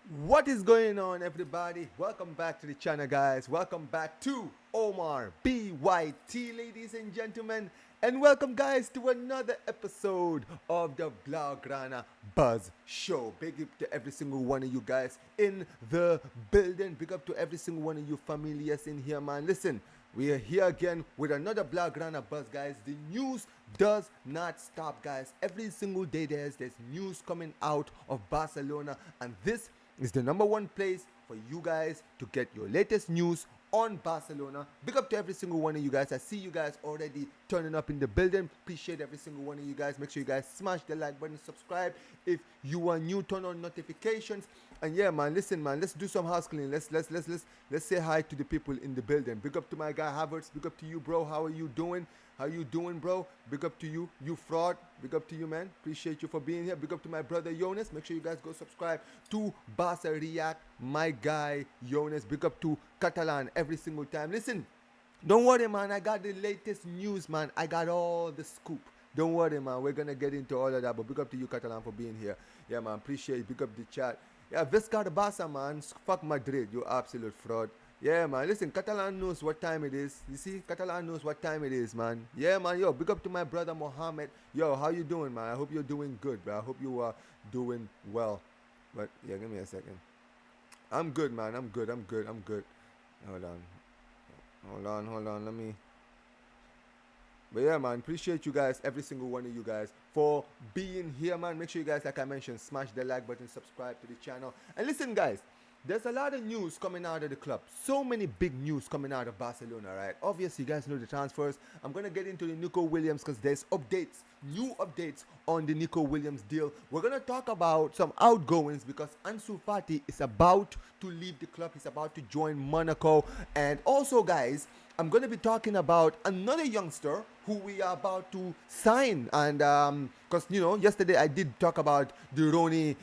What is going on, everybody? Welcome back to the channel, guys. Welcome back to Omar BYT, ladies and gentlemen. And welcome, guys, to another episode of the Blaugrana Buzz show. Big up to every single one of you guys in the building. Big up to every single one of you familiars in here, man. Listen, we are here again with another Blaugrana Buzz, guys. The news does not stop, guys. Every single day there's news coming out of Barcelona, and this is the #1 place for you guys to get your latest news on Barcelona. Big up to every single one of you guys. I see you guys already turning up in the building. Appreciate every single one of you guys. Make sure you guys smash the like button, subscribe if you are new, turn on notifications. And yeah, man, listen, man, let's do some house cleaning. Let's say hi to the people in the building. Big up to my guy Havertz. Big up to you, bro. How are you doing? How you doing, bro? Big up to you. You fraud. Big up to you, man. Appreciate you for being here. Big up to my brother Jonas. Make sure you guys go subscribe to Barça React. My guy Jonas. Big up to Catalan every single time. Listen, don't worry, man. I got the latest news, man. I got all the scoop. Don't worry, man. We're gonna get into all of that. But big up to you, Catalan, for being here. Yeah, man. Appreciate it. Big up the chat. Yeah, Visca the Barça, man. Fuck Madrid. You absolute fraud. Yeah, man. Listen, Catalan knows what time it is. You see, Catalan knows what time it is, man. Yeah, man. Yo, big up to my brother Mohammed. Yo, how you doing, man? I hope you're doing good, bro. I hope you are doing well. But yeah, give me a second. I'm good, man. I'm good. Hold on. Let me. But yeah, man, appreciate you guys, every single one of you guys, for being here, man. Make sure you guys, like I mentioned, smash the like button, subscribe to the channel. And listen, guys, there's a lot of news coming out of the club. So many big news coming out of Barcelona, right? Obviously, you guys know the transfers. I'm going to get into the Nico Williams because there's updates, new updates on the Nico Williams deal. We're going to talk about some outgoings because Ansu Fati is about to leave the club. He's about to join Monaco. And also, guys, I'm going to be talking about another youngster who we are about to sign. And because, you know, yesterday I did talk about the Roni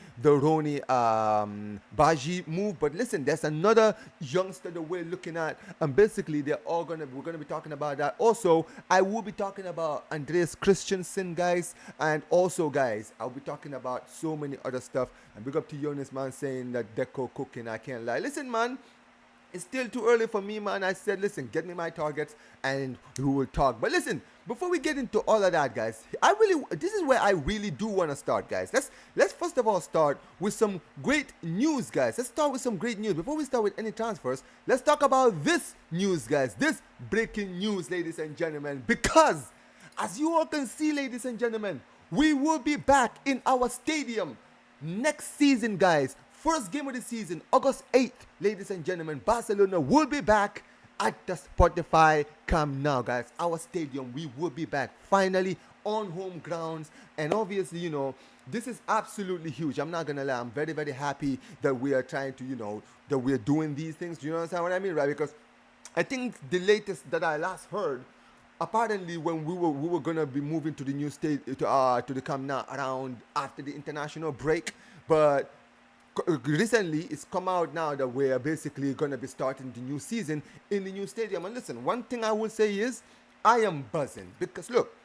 Baji move. But listen, there's another youngster that we're looking at. And basically, we're going to be talking about that. Also, I will be talking about Andreas Christensen, guys. And also, guys, I'll be talking about so many other stuff. And big up to Jonas, man, saying that Deco cooking. I can't lie. Listen, man. It's still too early for me, man. I said, listen, get me my targets and we will talk. But listen, before we get into all of that, guys, this is where I really do want to start, guys. Let's first of all start with some great news, guys. Let's start with some great news. Before we start with any transfers, let's talk about this news, guys. This breaking news, ladies and gentlemen, because as you all can see, ladies and gentlemen, we will be back in our stadium next season, guys. First game of the season, August 8th, ladies and gentlemen, Barcelona will be back at the Spotify Camp Nou, guys. Our stadium, we will be back finally on home grounds. And obviously, you know, this is absolutely huge. I'm not going to lie. I'm very, very happy that we are trying to, you know, that we're doing these things. Do you understand what I mean, right? Because I think the latest that I last heard, apparently when we were gonna be moving to the new state to the Camp Nou around after the international break, but recently it's come out now that we're basically gonna be starting the new season in the new stadium. And listen, one thing I will say is I am buzzing because look,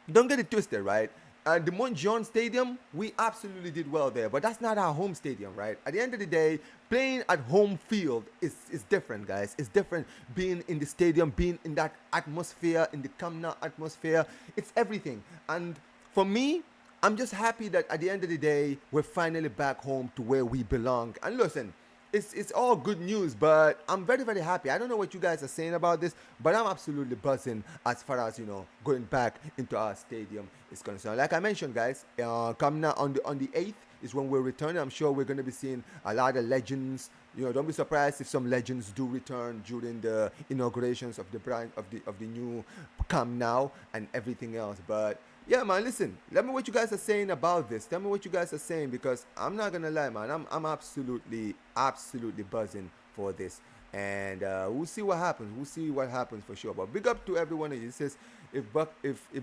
don't get it twisted, right? The Montjuic Stadium, we absolutely did well there, but that's not our home stadium, right? At the end of the day, playing at home field is different, guys. It's different being in the stadium, being in that atmosphere, in the Camp Nou atmosphere. It's everything. And for me, I'm just happy that at the end of the day, we're finally back home to where we belong. And listen, it's all good news, but I'm very, very happy. I don't know what you guys are saying about this, but I'm absolutely buzzing as far as, you know, going back into our stadium is concerned. Like I mentioned, guys, Camp Nou on the 8th is when we're returning. I'm sure we're going to be seeing a lot of legends. You know, don't be surprised if some legends do return during the inaugurations of the brand of the new Camp Nou and everything else. But yeah, man, listen, let me what you guys are saying about this. Tell me what you guys are saying, because I'm not gonna lie, man. I'm absolutely buzzing for this. And we'll see what happens. We'll see what happens for sure. But big up to everyone. It says if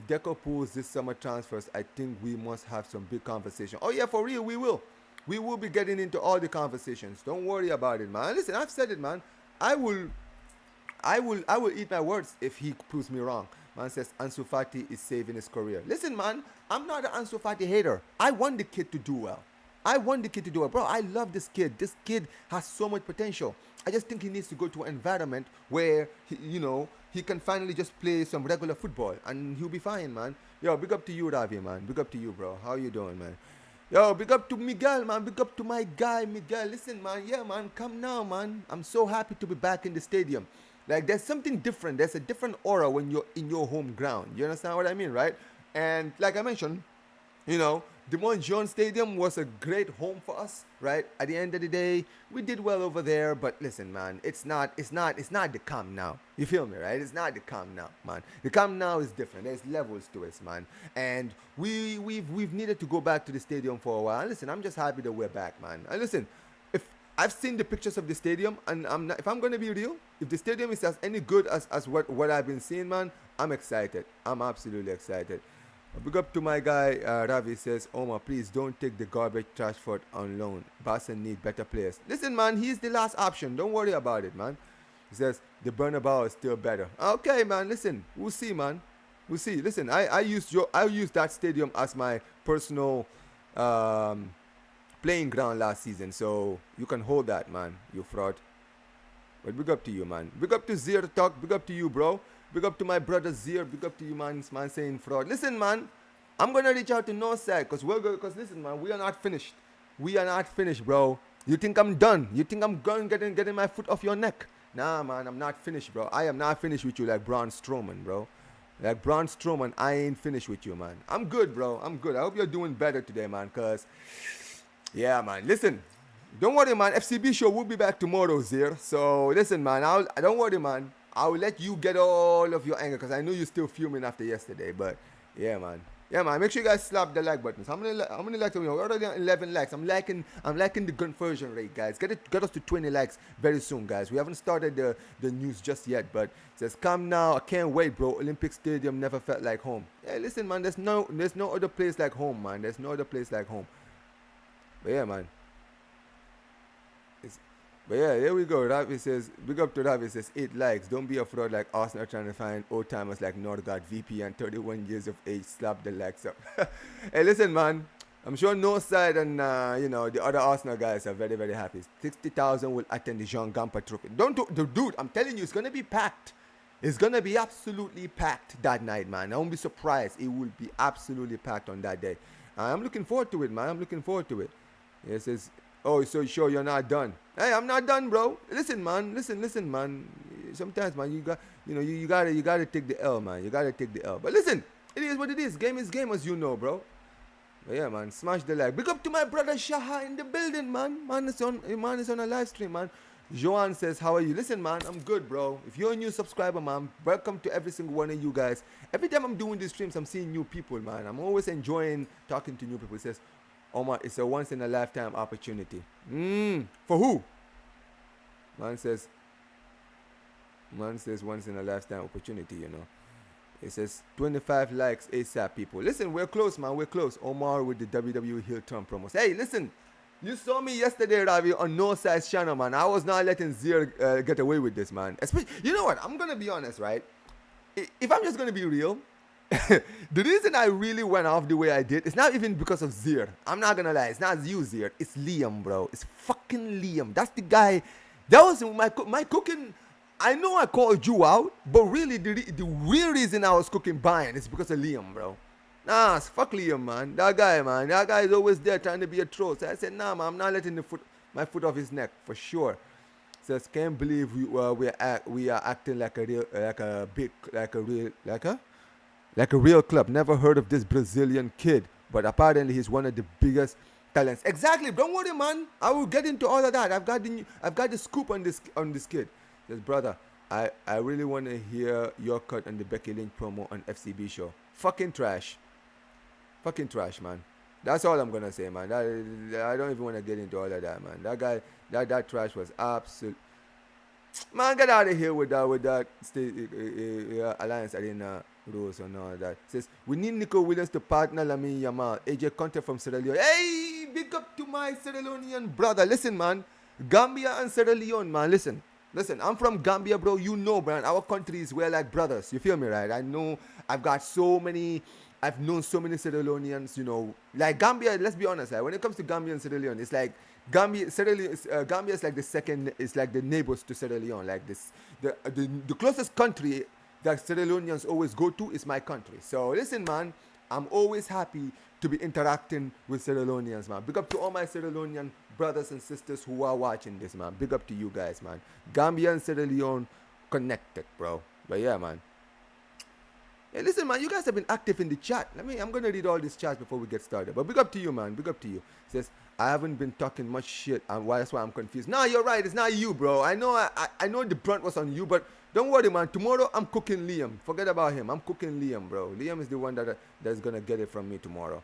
Deco pulls this summer transfers, I think we must have some big conversation. Oh yeah, for real, we will. We will be getting into all the conversations. Don't worry about it, man. Listen, I've said it, man. I will eat my words if he proves me wrong. Man says Ansu Fati is saving his career. Listen, man, I'm not an Ansu Fati hater. I want the kid to do well. I want the kid to do it. Bro, I love this kid. This kid has so much potential. I just think he needs to go to an environment where, he can finally just play some regular football and he'll be fine, man. Yo, big up to you, Ravi, man. Big up to you, bro. How you doing, man? Yo, big up to Miguel, man. Big up to my guy, Miguel. Listen, man. Yeah, man. Come now, man. I'm so happy to be back in the stadium. Like, there's something different. There's a different aura when you're in your home ground. You understand what I mean, right? And like I mentioned, the Montjean Stadium was a great home for us, right? At the end of the day, we did well over there, but listen, man, it's not the Camp Nou. You feel me, right? It's not the Camp Nou, man. The Camp Nou is different. There's levels to it, man. And we've needed to go back to the stadium for a while. And listen, I'm just happy that we're back, man. And listen, if I've seen the pictures of the stadium, and if I'm gonna be real, if the stadium is as any good as what I've been seeing, man, I'm excited. I'm absolutely excited. Big up to my guy, Ravi says, Omar, please don't take the garbage Trashford on loan. Barca need better players. Listen, man, he's the last option. Don't worry about it, man. He says, the Bernabeu is still better. Okay, man, listen. We'll see, man. We'll see. Listen, I used that stadium as my personal playing ground last season. So you can hold that, man, you fraud. But big up to you, man. Big up to Zir Talk. Big up to you, bro. Big up to my brother Zir. Big up to you, man saying fraud. Listen, man, I'm going to reach out to Northside because listen, man, we are not finished. We are not finished, bro. You think I'm done? You think I'm going getting my foot off your neck? Nah, man, I'm not finished, bro. I am not finished with you like Braun Strowman, bro. Like Braun Strowman, I ain't finished with you, man. I'm good, bro. I'm good. I hope you're doing better today, man, because, yeah, man. Listen, don't worry, man. FCB show will be back tomorrow, Zir. So, listen, man, don't worry, man. I'll let you get all of your anger because I know you're still fuming after yesterday. But yeah, man. Yeah, man. Make sure you guys slap the like button. How many likes are we on? We're already on 11 likes. I'm liking the conversion rate, guys. Get us to 20 likes very soon, guys. We haven't started the news just yet, but it says, come now. I can't wait, bro. Olympic Stadium never felt like home. Yeah, listen, man. There's no other place like home, man. There's no other place like home. But yeah, man. But yeah, there we go. Ravi says, big up to Ravi says, 8 likes. Don't be a fraud like Arsenal trying to find old timers like Norgard, VP, and 31 years of age. Slap the likes up. Hey, listen, man. I'm sure Northside and the other Arsenal guys are very, very happy. 60,000 will attend the Jean Gamper Trophy. Dude, I'm telling you, it's gonna be packed. It's gonna be absolutely packed that night, man. I won't be surprised. It will be absolutely packed on that day. I'm looking forward to it, man. I'm looking forward to it. It says, oh, so sure you're not done? Hey, I'm not done, bro. Listen, man. Listen, man. Sometimes, man, you gotta take the L, man. You gotta take the L. But listen, it is what it is. Game is game, as you know, bro. But yeah, man. Smash the like. Big up to my brother Shaha in the building, man. Man is on a live stream, man. Joanne says, how are you? Listen, man, I'm good, bro. If you're a new subscriber, man, welcome to every single one of you guys. Every time I'm doing these streams, I'm seeing new people, man. I'm always enjoying talking to new people. It says, Omar, it's a once-in-a-lifetime opportunity. For who? Man says once-in-a-lifetime opportunity, It says 25 likes ASAP, people. Listen, we're close, man. We're close. Omar with the WWE heel turn promos. Hey, listen. You saw me yesterday, Ravi, on No Size channel, man. I was not letting Zir get away with this, man. Especially, you know what? I'm going to be honest, right? If I'm just going to be real, the reason I really went off the way I did, it's not even because of Zir. I'm not gonna lie, it's not you, Zir. It's Liam, bro. It's fucking Liam. That's the guy. That was my cooking. I know I called you out, but really the real reason I was cooking buying is because of Liam, bro. Nah, fuck Liam, man. That guy is always there trying to be a troll. So I said, nah, man, I'm not letting my foot off his neck for sure. Says, can't believe we are acting like a real club. Never heard of this Brazilian kid, but apparently he's one of the biggest talents. Exactly. Don't worry, man. I will get into all of that. I've got the scoop on this kid. Says, brother, I really want to hear your cut on the Becky Lynch promo on FCB show. Fucking trash, man. That's all I'm gonna say, man. I don't even want to get into all of that, man. That guy, that trash was absolute. Man, get out of here with that Alliance Arena rules and all that. Says, we need Nico Williams to partner Lamine Yamal. AJ Conte from Sierra Leone. Hey, big up to my Sierra Leonean brother. Listen, man. Gambia and Sierra Leone, man. Listen, I'm from Gambia, bro. You know, man. Our countries, we're like brothers. You feel me, right? I know I've got so many I've known so many Sierra Leoneans, you know, like Gambia. Let's be honest, like, when it comes to Gambia and Sierra Leone, it's like Gambia is like the second, it's like the neighbors to Sierra Leone. Like this, the closest country that Sierra Leoneans always go to is my country. So listen, man, I'm always happy to be interacting with Sierra Leoneans, man. Big up to all my Sierra Leonean brothers and sisters who are watching this, man. Big up to you guys, man. Gambia and Sierra Leone connected, bro. But yeah, man. Hey, listen, man, you guys have been active in the chat. I'm going to read all these chats before we get started. But big up to you, man. Big up to you. It says, I haven't been talking much shit. And that's why I'm confused. No, you're right. It's not you, bro. I know I know the brunt was on you, but don't worry, man. Tomorrow, I'm cooking Liam. Forget about him. I'm cooking Liam, bro. Liam is the one that's going to get it from me tomorrow.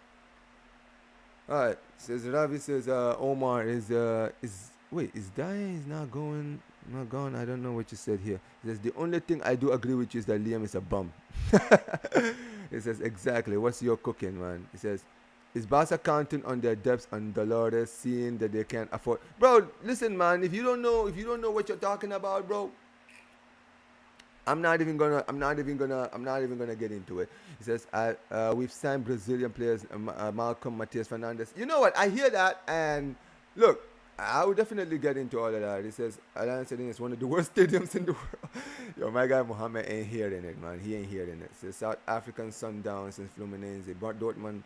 All right. Says Ravi says, Omar is Daya is not going... Not gone. I don't know what you said here. It says the only thing I do agree with you is that Liam is a bum. It says exactly. What's your cooking, man? It says, is Barca counting on their debts on Dolores, seeing that they can't afford? Bro, listen, man. If you don't know what you're talking about, bro, I'm not even gonna get into it. It says we've signed Brazilian players, Malcolm, Matias Fernandez. You know what? I hear that, and look. I would definitely get into all of that. He says, Alliance Stadium is one of the worst stadiums in the world. Yo, my guy Mohammed ain't hearing it, man. He ain't hearing it. Says South African Sundowns and Fluminense. Dortmund.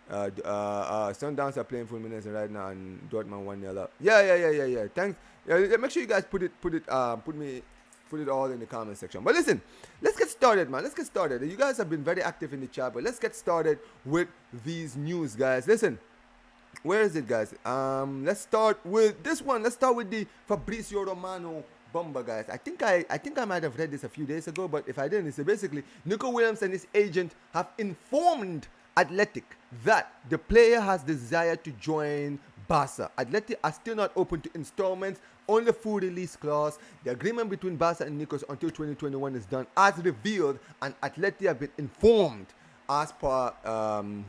Sundowns are playing Fluminense right now, and Dortmund 1-0 up. Yeah. Thanks. Yeah, make sure you guys put it all in the comment section. But listen, let's get started, man. Let's get started. You guys have been very active in the chat, but let's get started with these news, guys. Listen. Where is it, guys? Let's start with this one. Let's start with the Fabrizio Romano bomber, guys. I think I might have read this a few days ago, but if I didn't, it's basically Nico Williams and his agent have informed Athletic that the player has desire to join Barca. Athletic are still not open to installments, only full release clause. The agreement between Barca and Nico until 2021 is done as revealed, and Athletic have been informed as per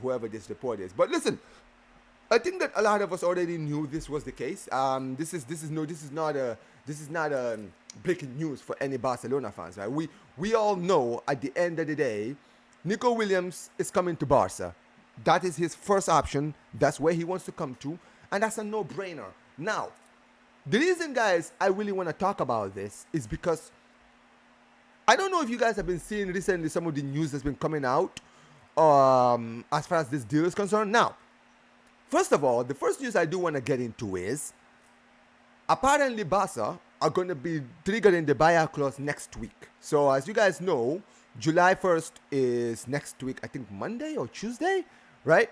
whoever this report is. But listen, I think that a lot of us already knew this was the case. This is not breaking news for any Barcelona fans, right? We all know at the end of the day, Nico Williams is coming to Barca. That is his first option. That's where he wants to come to, and that's a no-brainer. Now, the reason, guys, I really want to talk about this is because I don't know if you guys have been seeing recently some of the news that's been coming out as far as this deal is concerned. Now, first of all, the first news I do want to get into is apparently Barca are going to be triggering the buyout clause next week. So as you guys know, July 1st is next week, I think Monday or Tuesday, right?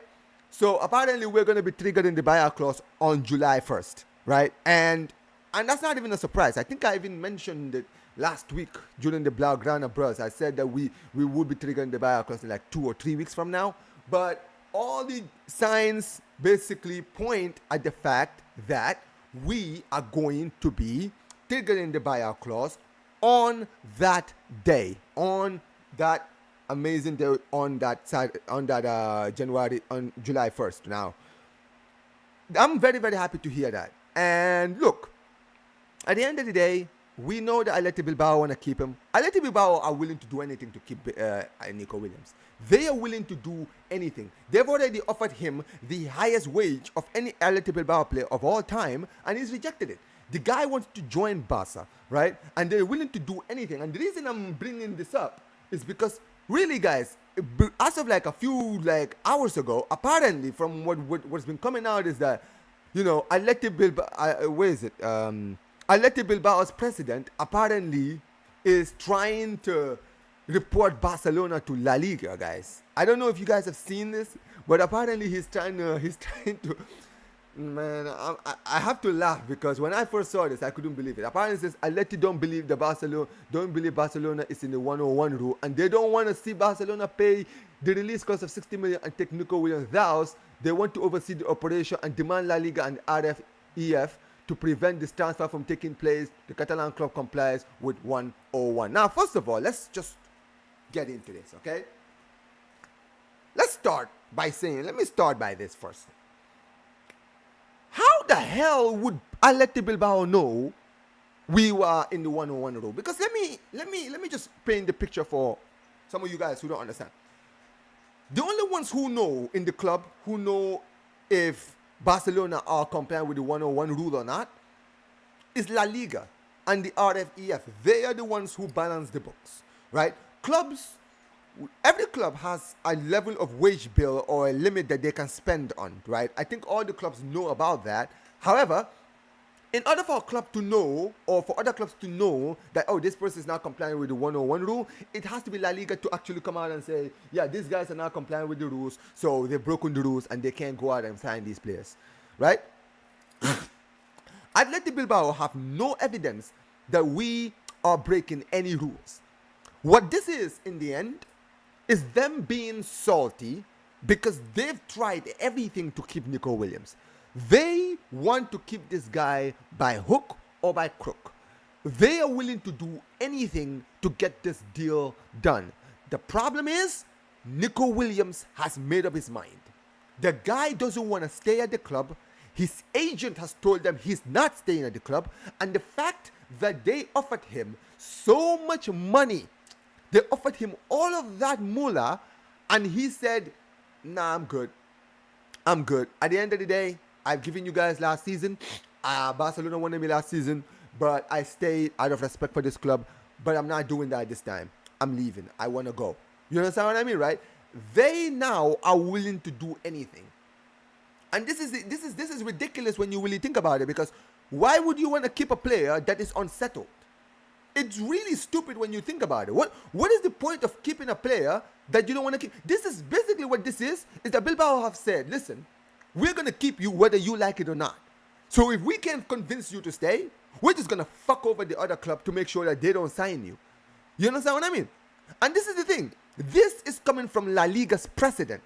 So apparently we're going to be triggering the buyout clause on July 1st, right? And that's not even a surprise. I think I even mentioned it last week during the Blaugrana Buzz. I said that we would be triggering the buyout clause in like 2 or 3 weeks from now. But all the signs basically point at the fact that we are going to be triggering the buyout clause on that day, on that amazing day, on that July 1st. Now, I'm very, very happy to hear that. And look, at the end of the day, we know that Athletic Bilbao want to keep him. Athletic Bilbao are willing to do anything to keep Nico Williams. They are willing to do anything. They've already offered him the highest wage of any Athletic Bilbao player of all time, and he's rejected it. The guy wants to join Barca, right? And they're willing to do anything. And the reason I'm bringing this up is because, really, guys, as of like a few hours ago, apparently from what's been coming out is that, you know, Athletic Bilbao, Athletic Bilbao's president apparently is trying to report Barcelona to La Liga, guys. I don't know if you guys have seen this, but apparently he's trying to. Man, I have to laugh because when I first saw this, I couldn't believe it. Apparently, it says Atleti don't believe Barcelona is in the 101 rule, and they don't want to see Barcelona pay the release cost of 60 million and take Nico Williams. Thus, they want to oversee the operation and demand La Liga and RFEF to prevent this transfer from taking place. The Catalan club complies with 101. Now, first of all, let's just get into this, okay? Let me start by this first. How the hell would Athletic Bilbao know we were in the 101 rule? Because let me just paint the picture for some of you guys who don't understand. The only ones who know in the club, who know if Barcelona are complying with the 101 rule or not, is La Liga and the RFEF. They are the ones who balance the books, right? Clubs, every club has a level of wage bill or a limit that they can spend on, right? I think all the clubs know about that. However, in order for a club to know, or for other clubs to know that, oh, this person is not complying with the 101 rule, it has to be La Liga to actually come out and say, yeah, these guys are not complying with the rules, so they've broken the rules and they can't go out and sign these players, right? Athletic Bilbao have no evidence that we are breaking any rules. What this is, in the end, is them being salty because they've tried everything to keep Nico Williams. They want to keep this guy by hook or by crook. They are willing to do anything to get this deal done. The problem is, Nico Williams has made up his mind. The guy doesn't want to stay at the club. His agent has told them he's not staying at the club. And the fact that they offered him so much money, they offered him all of that moolah, and he said, nah, I'm good. I'm good. At the end of the day, I've given you guys last season. Barcelona wanted me last season, but I stayed out of respect for this club. But I'm not doing that this time. I'm leaving. I want to go. You understand what I mean, right? They now are willing to do anything. And this is ridiculous when you really think about it, because why would you want to keep a player that is unsettled? It's really stupid when you think about it. What is the point of keeping a player that you don't want to keep? This is basically what this is that Bilbao have said, listen, we're going to keep you whether you like it or not. So if we can't convince you to stay, we're just going to fuck over the other club to make sure that they don't sign you. You understand what I mean? And this is the thing. This is coming from La Liga's president.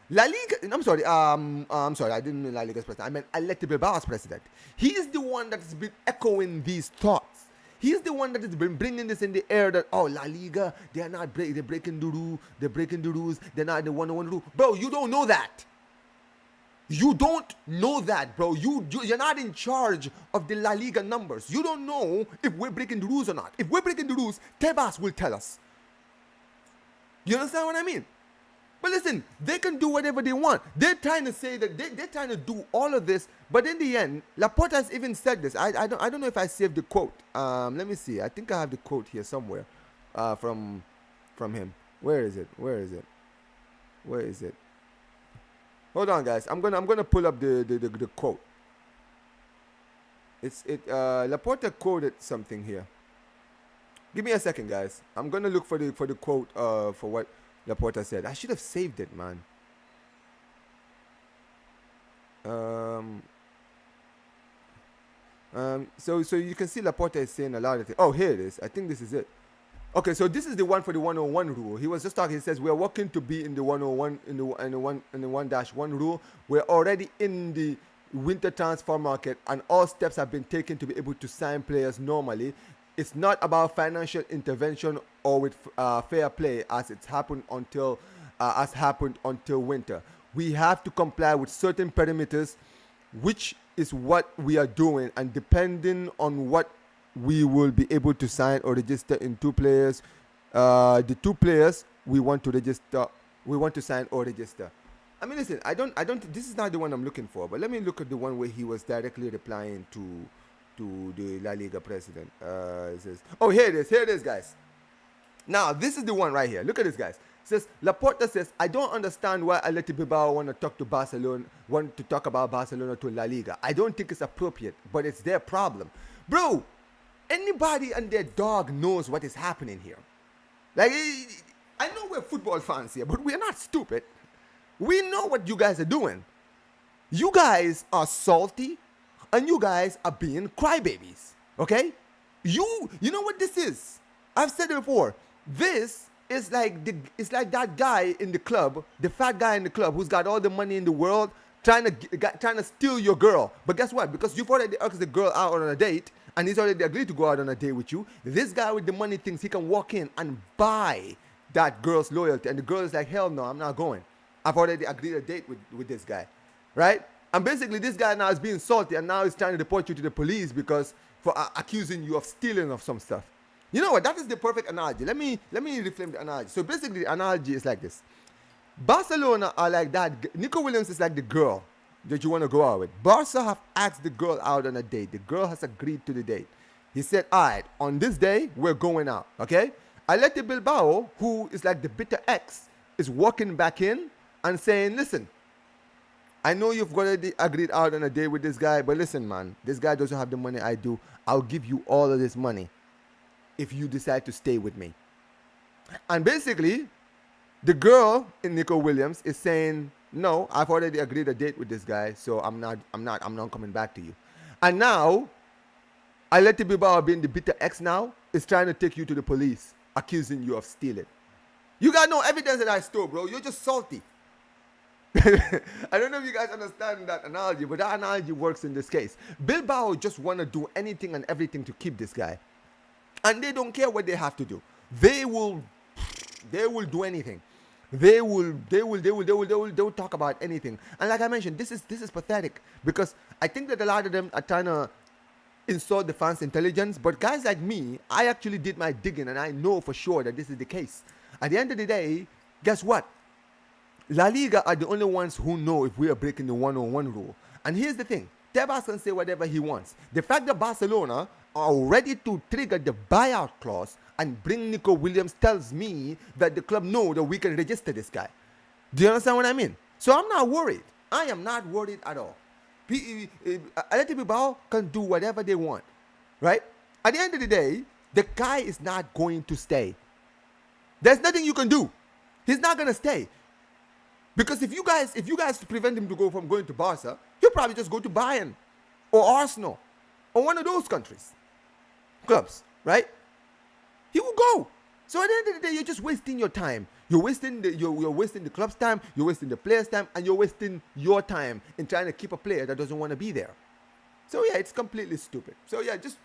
La Liga, I'm sorry, I didn't mean La Liga's president. I meant Athletic Bilbao's president. He is the one that has been echoing these thoughts. He is the one that has been bringing this in the air that, oh, La Liga, they're breaking the rule, they're breaking the rules, they're not the 101 rule. Bro, you don't know that. You don't know that, bro. You're not in charge of the La Liga numbers. You don't know if we're breaking the rules or not. If we're breaking the rules, Tebas will tell us. You understand what I mean? But listen, they can do whatever they want. They're trying to say that they're trying to do all of this, but in the end, Laporta has even said this. I don't know if I saved the quote. Let me see. I think I have the quote here somewhere, from him. Where is it? Hold on, guys. I'm gonna pull up the quote. Laporta quoted something here. Give me a second, guys. I'm gonna look for the quote for what Laporta said. I should have saved it, man. So you can see Laporta is saying a lot of things. Oh, here it is. I think this is it. Okay, so this is the one for the 101 rule. He was just talking. He says we are working to be in the 101 in the 1-1 rule. We're already in the winter transfer market, and all steps have been taken to be able to sign players normally. It's not about financial intervention or with fair play as happened until winter. We have to comply with certain parameters, which is what we are doing, and depending on what we will be able to sign or register in two players. The two players we want to sign or register. I mean, listen, I don't. This is not the one I'm looking for, but let me look at the one where he was directly replying to the La Liga president. It says, oh, here it is, guys. Now, this is the one right here. Look at this, guys. It says, Laporta says, I don't understand why Athletic Bilbao want to talk about Barcelona to La Liga. I don't think it's appropriate, but it's their problem. Bro, anybody and their dog knows what is happening here. Like, I know we're football fans here, but we're not stupid. We know what you guys are doing. You guys are salty, and you guys are being crybabies. Okay? You know what this is? I've said it before. This is like that guy in the club, the fat guy in the club who's got all the money in the world, trying to steal your girl. But guess what? Because you've already asked the girl out on a date, and he's already agreed to go out on a date with you, this guy with the money thinks he can walk in and buy that girl's loyalty. And the girl is like, hell no, I'm not going. I've already agreed a date with this guy. Right? And basically this guy now is being salty, and now he's trying to report you to the police because for accusing you of stealing of some stuff. You know what? That is the perfect analogy. Let me reframe the analogy. So basically the analogy is like this. Barcelona are like that. Nico Williams is like the girl that you want to go out with. Barca have asked the girl out on a date. The girl has agreed to the date. He said, all right, on this day, we're going out, okay? Athletic Bilbao, who is like the bitter ex, is walking back in and saying, listen, I know you've already agreed out on a date with this guy, but listen, man, this guy doesn't have the money I do. I'll give you all of this money if you decide to stay with me. And basically, the girl in Nico Williams is saying, no, I've already agreed a date with this guy, so I'm not coming back to you. And now, Athletic Bilbao, being the bitter ex now, is trying to take you to the police, accusing you of stealing. You got no evidence that I stole, bro. You're just salty. I don't know if you guys understand that analogy, but that analogy works in this case. Bilbao just want to do anything and everything to keep this guy. And they don't care what they have to do. They will do anything. They will talk about anything. And like I mentioned, this is pathetic, because I think that a lot of them are trying to insult the fans' intelligence. But guys like me, I actually did my digging, and I know for sure that this is the case. At the end of the day, guess what? La Liga are the only ones who know if we are breaking the 1-on-1 rule. And here's the thing. Tebas can say whatever he wants. The fact that Barcelona are ready to trigger the buyout clause and bring Nico Williams tells me that the club know that we can register this guy. Do you understand what I mean? So I'm not worried. I am not worried at all. Athletic Bilbao can do whatever they want, right? At the end of the day, the guy is not going to stay. There's nothing you can do. He's not going to stay. Because if you guys prevent him from going to Barca, he'll probably just go to Bayern or Arsenal or one of those clubs, right? He will go. So at the end of the day, you're just wasting your time. You're wasting the club's time, you're wasting the players' time, and you're wasting your time in trying to keep a player that doesn't want to be there. So yeah, it's completely stupid. So yeah, just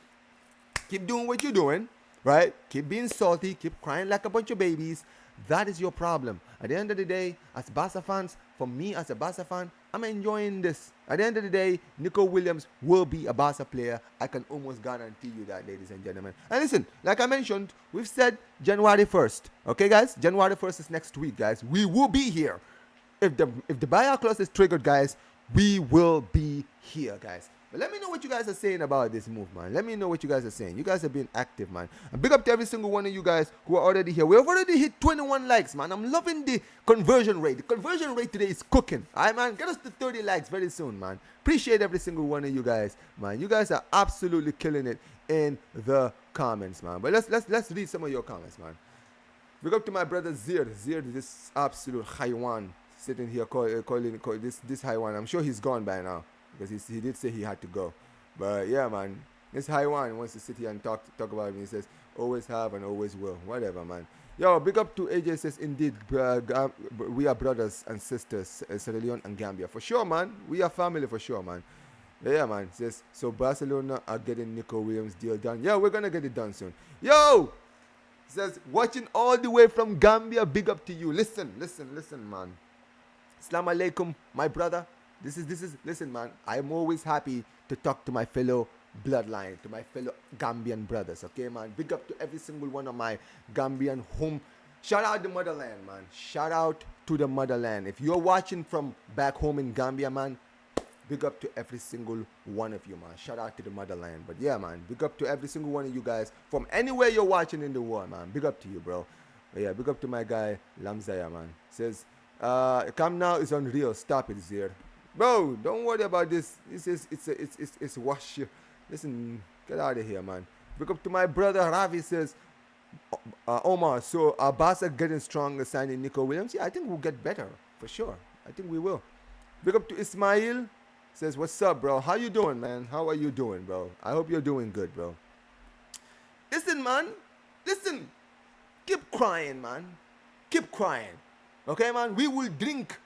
keep doing what you're doing, right? Keep being salty, keep crying like a bunch of babies. That is your problem. At the end of the day, as Barca fans, for me as a Barca fan, I'm enjoying this. At the end of the day, Nico Williams will be a Barca player. I can almost guarantee you that, ladies and gentlemen. And listen, like I mentioned, we've said January 1st. Okay, guys? January 1st is next week, guys. We will be here. If the buyout clause is triggered, guys, we will be here, guys. But let me know what you guys are saying about this move, man. Let me know what you guys are saying. You guys have been active, man. And big up to every single one of you guys who are already here. We have already hit 21 likes, man. I'm loving the conversion rate. The conversion rate today is cooking. All right, man. Get us to 30 likes very soon, man. Appreciate every single one of you guys, man. You guys are absolutely killing it in the comments, man. But let's read some of your comments, man. Big up to my brother Zir. Zir, this absolute Haiwan sitting here calling this Haiwan. I'm sure he's gone by now, because he did say he had to go. But yeah, man, this Haiwan wants to sit here and talk about me. He says, always have and always will. Whatever, man. Yo, big up to AJ says, indeed, we are brothers and sisters, Sierra Leone and Gambia. For sure, man. We are family for sure, man. Yeah, man. Says, so Barcelona are getting Nico Williams deal done. Yeah, we're going to get it done soon. Yo! Says, watching all the way from Gambia, big up to you. Listen, man. Assalamu alaikum, my brother. This is listen, man. I'm always happy to talk to my fellow bloodline, to my fellow Gambian brothers. Okay, man. Big up to every single one of my Gambian home. Shout out the motherland, man. Shout out to the motherland. If you're watching from back home in Gambia, man, big up to every single one of you, man. Shout out to the motherland. But yeah, man, big up to every single one of you guys from anywhere you're watching in the world, man. Big up to you, bro. But yeah, big up to my guy Lamzaya, man. Says, Camp Nou is unreal. Stop it, Zir. Bro, don't worry about this. It's wash. Listen, get out of here, man. Big up to my brother Ravi says, Omar, so are Barca getting stronger signing Nico Williams? Yeah, I think we'll get better for sure. I think we will. Big up to Ismail says, what's up, bro? How you doing, man? How are you doing, bro? I hope you're doing good, bro. Listen, man. Listen. Keep crying, man. Keep crying. Okay, man? We will drink.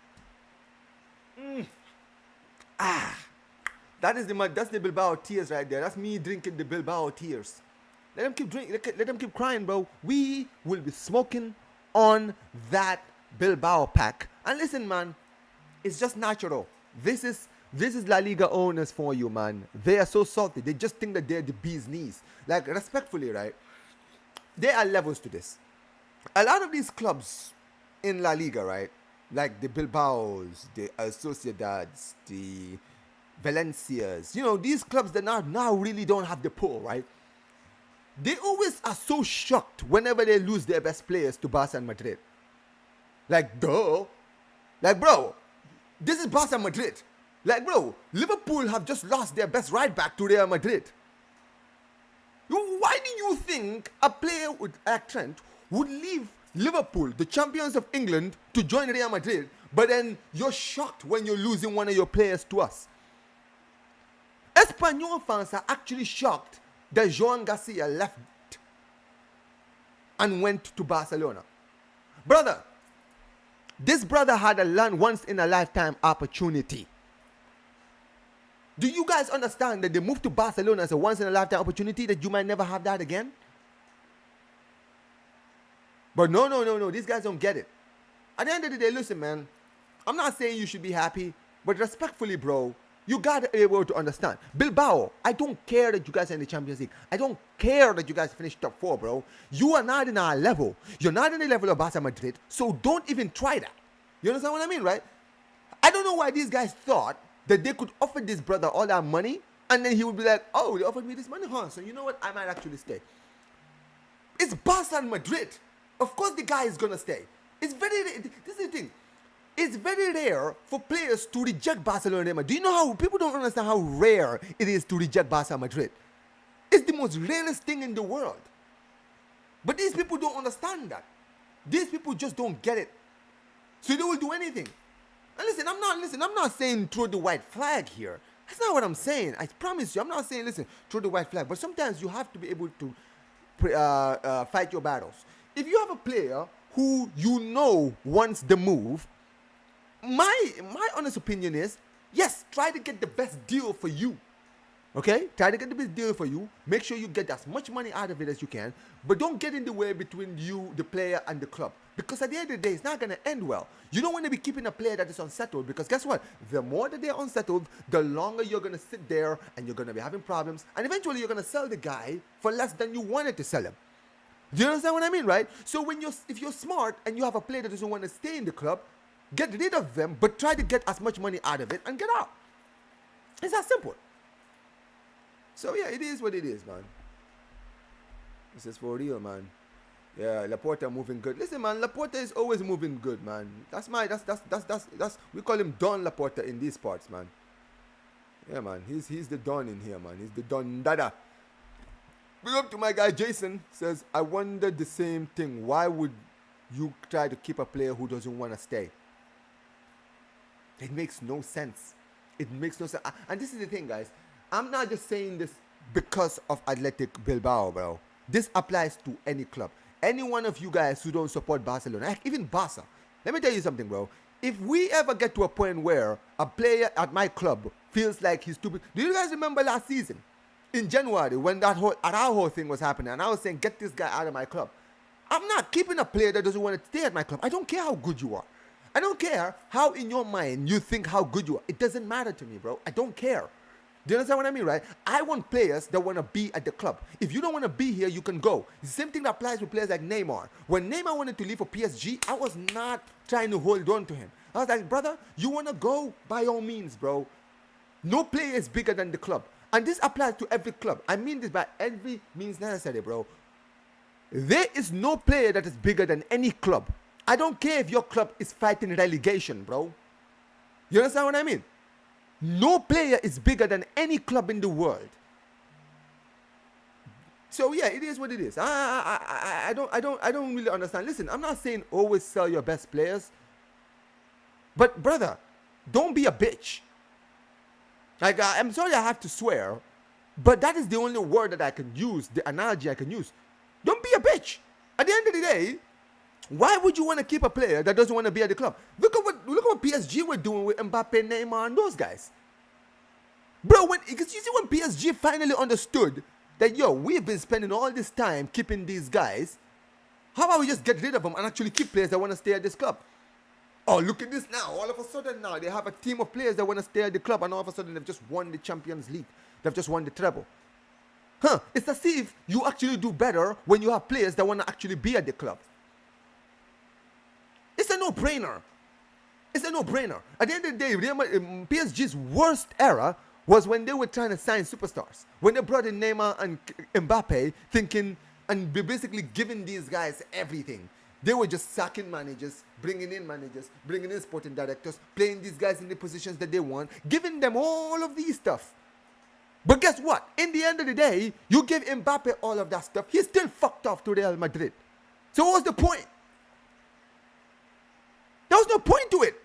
That's the Bilbao tears right there. That's me drinking the Bilbao tears. Let them keep drinking. Let them keep crying, bro. We will be smoking on that Bilbao pack. And listen, man, it's just natural. This is La Liga owners for you, man. They are so salty. They just think that they're the bee's knees. Like, respectfully, right? There are levels to this. A lot of these clubs in La Liga, right? like the Bilbaos, the Sociedads, the Valencias, you know, these clubs that now really don't have the pull, right? They always are so shocked whenever they lose their best players to Barca and Madrid. Like, duh. Like, bro, this is Barca and Madrid. Like, bro, Liverpool have just lost their best right back to Real Madrid. Why do you think a player like Trent would leave Liverpool, the champions of England, to join Real Madrid, but then you're shocked when you're losing one of your players to us? Espanyol fans are actually shocked that Joan Garcia left and went to Barcelona. Brother, this brother had a once-in-a-lifetime opportunity. Do you guys understand that the move to Barcelona is a once-in-a-lifetime opportunity, that you might never have that again? But no, these guys don't get it. At the end of the day, listen, man, I'm not saying you should be happy, but respectfully, bro, you gotta be able to understand. Bilbao, I don't care that you guys are in the Champions League. I don't care that you guys finished top 4, bro. You are not in our level. You're not in the level of Barca Madrid, so don't even try that. You understand what I mean, right? I don't know why these guys thought that they could offer this brother all that money, and then he would be like, oh, they offered me this money, huh? So you know what? I might actually stay. It's Barca and Madrid. Of course the guy is going to stay. It's very, this is the thing. It's very rare for players to reject Barcelona. Do you know how, people don't understand how rare it is to reject Barca Madrid. It's the most rarest thing in the world. But these people don't understand that. These people just don't get it. So they will do anything. And listen, I'm not saying throw the white flag here. That's not what I'm saying. I promise you, I'm not saying, listen, throw the white flag. But sometimes you have to be able to fight your battles. If you have a player who you know wants the move, my honest opinion is, yes, try to get the best deal for you. Okay? Try to get the best deal for you. Make sure you get as much money out of it as you can. But don't get in the way between you, the player, and the club. Because at the end of the day, it's not going to end well. You don't want to be keeping a player that is unsettled. Because guess what? The more that they're unsettled, the longer you're going to sit there and you're going to be having problems. And eventually you're going to sell the guy for less than you wanted to sell him. Do you understand what I mean, right? So if you're smart and you have a player that doesn't want to stay in the club, get rid of them, but try to get as much money out of it and get out. It's that simple. So yeah, it is what it is, man. This is for real, man. Yeah, Laporta moving good. Listen, man, Laporta is always moving good, man. That's we call him Don Laporta in these parts, man. Yeah, man. He's the Don in here, man. He's the Don Dada. Big up to my guy Jason. Says, I wonder the same thing. Why would you try to keep a player who doesn't want to stay? It makes no sense. It makes no sense. And this is the thing, guys. I'm not just saying this because of Athletic Bilbao, bro. This applies to any club. Any one of you guys who don't support Barcelona, even Barca. Let me tell you something, bro. If we ever get to a point where a player at my club feels like he's stupid. Do you guys remember last season? In January, when that whole Araujo thing was happening, and I was saying, get this guy out of my club. I'm not keeping a player that doesn't want to stay at my club. I don't care how good you are. I don't care how in your mind you think how good you are. It doesn't matter to me, bro. I don't care. Do you understand what I mean, right? I want players that want to be at the club. If you don't want to be here, you can go. It's the same thing that applies with players like Neymar. When Neymar wanted to leave for PSG, I was not trying to hold on to him. I was like, brother, you want to go? By all means, bro. No player is bigger than the club. And this applies to every club. I mean this by every means necessary, bro. There is no player that is bigger than any club. I don't care if your club is fighting relegation, bro. You understand what I mean? No player is bigger than any club in the world. So yeah, it is what it is. I don't really understand. Listen, I'm not saying always sell your best players. But brother, don't be a bitch. Like, I'm sorry I have to swear, but that is the only word that I can use, the analogy I can use. Don't be a bitch. At the end of the day, why would you want to keep a player that doesn't want to be at the club? Look at what PSG were doing with Mbappe, Neymar, and those guys. Bro, because you see when PSG finally understood that, yo, we've been spending all this time keeping these guys, how about we just get rid of them and actually keep players that want to stay at this club? Oh, look at this now. All of a sudden now, they have a team of players that want to stay at the club, and all of a sudden they've just won the Champions League. They've just won the treble. Huh, it's as if you actually do better when you have players that want to actually be at the club. It's a no-brainer. It's a no-brainer. At the end of the day, PSG's worst era was when they were trying to sign superstars. When they brought in Neymar and Mbappe, thinking and basically giving these guys everything. They were just sacking managers, bringing in sporting directors, playing these guys in the positions that they want, giving them all of these stuff. But guess what? In the end of the day, you give Mbappe all of that stuff, he's still fucked off to Real Madrid. So what's the point? There was no point to it.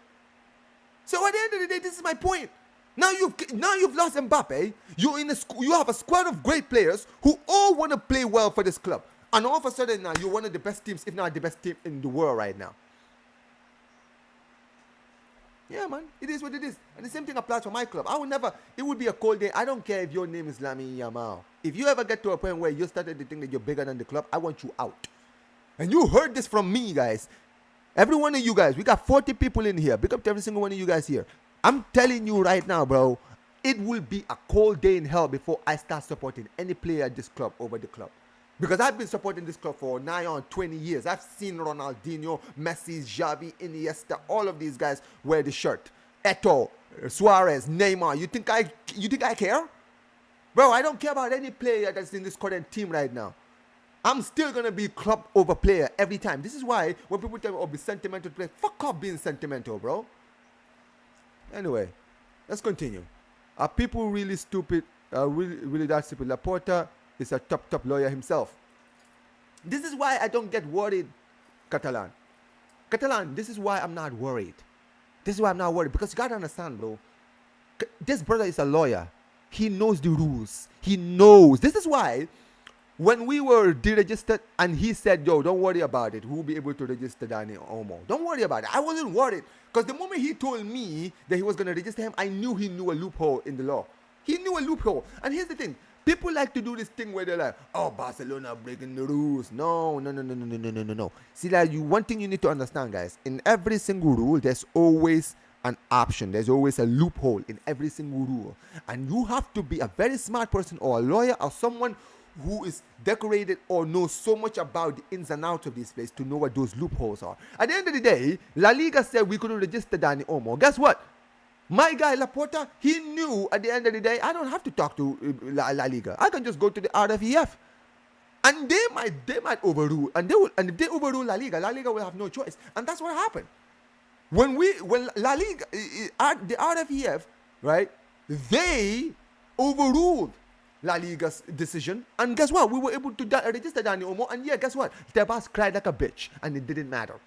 So at the end of the day, this is my point. Now you've lost Mbappe. You have a squad of great players who all want to play well for this club. And all of a sudden now you're one of the best teams, if not the best team in the world right now. Yeah, man, it is what it is. And the same thing applies for my club. It would be a cold day. I don't care if your name is Lamine Yamal. If you ever get to a point where you started to think that you're bigger than the club, I want you out. And you heard this from me, guys. Every one of you guys, we got 40 people in here. Big up to every single one of you guys here. I'm telling you right now, bro, it will be a cold day in hell before I start supporting any player at this club over the club. Because I've been supporting this club for nigh on 20 years. I've seen Ronaldinho, Messi, Xavi, Iniesta, all of these guys wear the shirt. Eto'o, Suarez, Neymar. You think I care? Bro, I don't care about any player that's in this current team right now. I'm still going to be club over player every time. This is why when people tell me, oh, be sentimental play, fuck off being sentimental, bro. Anyway, let's continue. Are people really stupid? Really that stupid? Laporta is a top lawyer himself. This is why I don't get worried, Catalan. This is why I'm not worried. This is why I'm not worried. Because you got to understand, bro. This brother is a lawyer. He knows the rules. He knows. This is why when we were deregistered and he said, yo, don't worry about it. We'll be able to register Dani Olmo. Don't worry about it. I wasn't worried. Because the moment he told me that he was going to register him, I knew he knew a loophole in the law. He knew a loophole. And here's the thing. People like to do this thing where they're like, oh, Barcelona breaking the rules. No. See, like, one thing you need to understand, guys. In every single rule, there's always an option. There's always a loophole in every single rule. And you have to be a very smart person or a lawyer or someone who is decorated or knows so much about the ins and outs of this place to know what those loopholes are. At the end of the day, La Liga said we couldn't register Dani Olmo. Guess what? My guy Laporta, he knew at the end of the day, I don't have to talk to La Liga. I can just go to the RFEF. And they might overrule. And if they overrule La Liga will have no choice. And that's what happened. When La Liga, the RFEF, right, they overruled La Liga's decision. And guess what? We were able to register Dani Olmo. And yeah, guess what? Tebas cried like a bitch. And it didn't matter.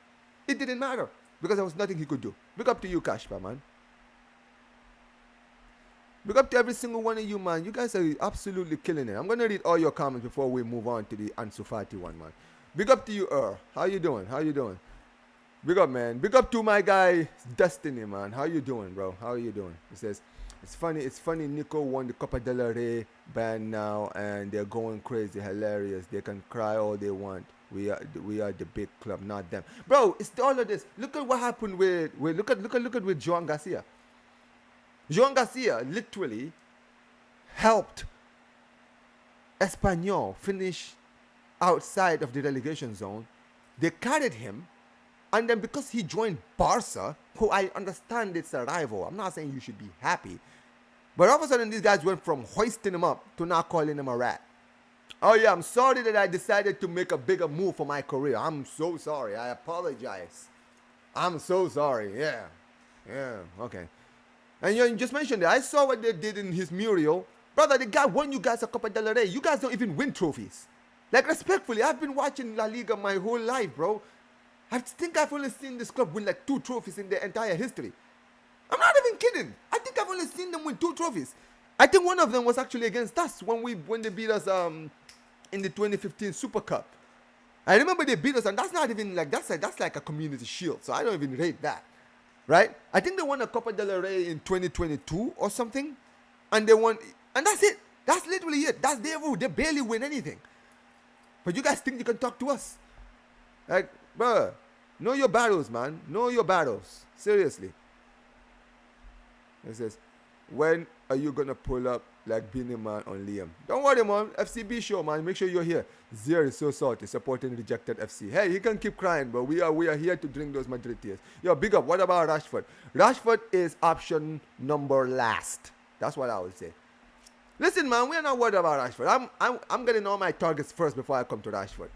It didn't matter. Because there was nothing he could do. Big up to you, Kashpa, man. Big up to every single one of you, man. You guys are absolutely killing it. I'm going to read all your comments before we move on to the Ansu Fati one, man. Big up to you, How you doing? Big up, man. Big up to my guy, Destiny, man. How you doing, bro? How are you doing? He says, it's funny Nico won the Copa del Rey band now, and they're going crazy, hilarious. They can cry all they want. We are the big club, not them. Bro, it's all of this. Look at what happened look at with Joan Garcia. Joan Garcia literally helped Espanyol finish outside of the relegation zone. They carried him, and then because he joined Barça, who I understand it's a rival, I'm not saying you should be happy, but all of a sudden these guys went from hoisting him up to now calling him a rat. Oh yeah, I'm sorry that I decided to make a bigger move for my career. I'm so sorry. I apologize. I'm so sorry. Yeah, okay. And you just mentioned it. I saw what they did in his mural. Brother, the guy won you guys a Copa del Rey. You guys don't even win trophies. Like, respectfully, I've been watching La Liga my whole life, bro. I think I've only seen this club win like 2 trophies in their entire history. I'm not even kidding. I think I've only seen them win 2 trophies. I think one of them was actually against us when they beat us in the 2015 Super Cup. I remember they beat us, and that's not even like that's like a community shield. So I don't even rate that. Right? I think they won a Copa del Rey in 2022 or something. And they won. And that's it. That's literally it. That's their rule. They barely win anything. But you guys think you can talk to us? Like, bruh, know your battles, man. Know your battles. Seriously. It says, when are you going to pull up like Beanie Man on Liam. Don't worry, man. FCB show, man. Make sure you're here. Zier is so salty, supporting rejected FC. Hey, he can keep crying, but we are here to drink those Madrid tears. Yo, big up. What about Rashford? Rashford is option number last. That's what I would say. Listen, man, we're not worried about Rashford. I'm getting all my targets first before I come to Rashford.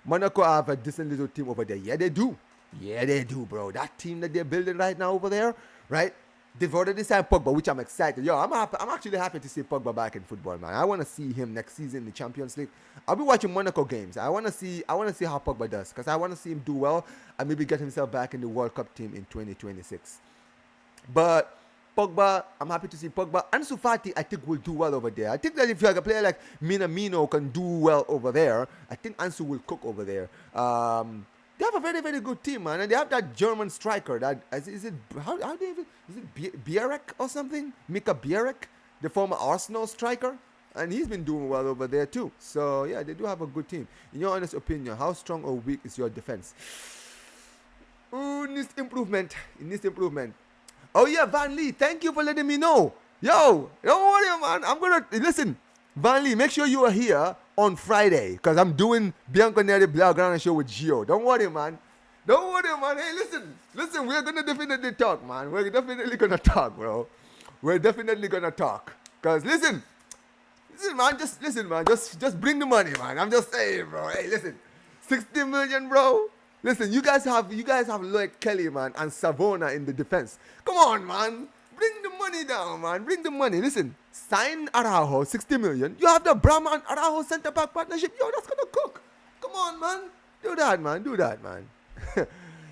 Monaco have a decent little team over there. Yeah, they do. Yeah, they do, bro. That team that they're building right now over there, right? They've already signed Pogba, which I'm excited. Yo, I'm actually happy to see Pogba back in football, man. I want to see him next season in the Champions League. I'll be watching Monaco games. I want to see how Pogba does, because I want to see him do well and maybe get himself back in the World Cup team in 2026. But Pogba, I'm happy to see Pogba. Ansu Fati, I think, will do well over there. I think that if like a player like Minamino can do well over there, I think Ansu will cook over there. They have a very, very good team, man. And they have that German striker. Is it Bierek or something? Mika Bierek, the former Arsenal striker. And he's been doing well over there too. So, yeah, they do have a good team. In your honest opinion, how strong or weak is your defense? Ooh, it needs improvement. It needs improvement. Oh, yeah, Van Lee, thank you for letting me know. Yo, don't worry, man. I'm going to... Listen, Van Lee, make sure you are here on Friday, because I'm doing Bianconeri Blaugrana show with Gio. Don't worry, man. Don't worry, man. Hey, listen, we're going to definitely talk, man. We're definitely going to talk, bro. We're definitely going to talk. Because, listen, man, just bring the money, man. I'm just saying, bro. Hey, listen, 60 million, bro. Listen, you guys have Lloyd Kelly, man, and Savona in the defense. Come on, man. Bring the money down, man. Bring the money. Listen, sign Araujo, 60 million. You have the Brahma and Araujo centre-back partnership. Yo, that's going to cook. Come on, man. Do that, man.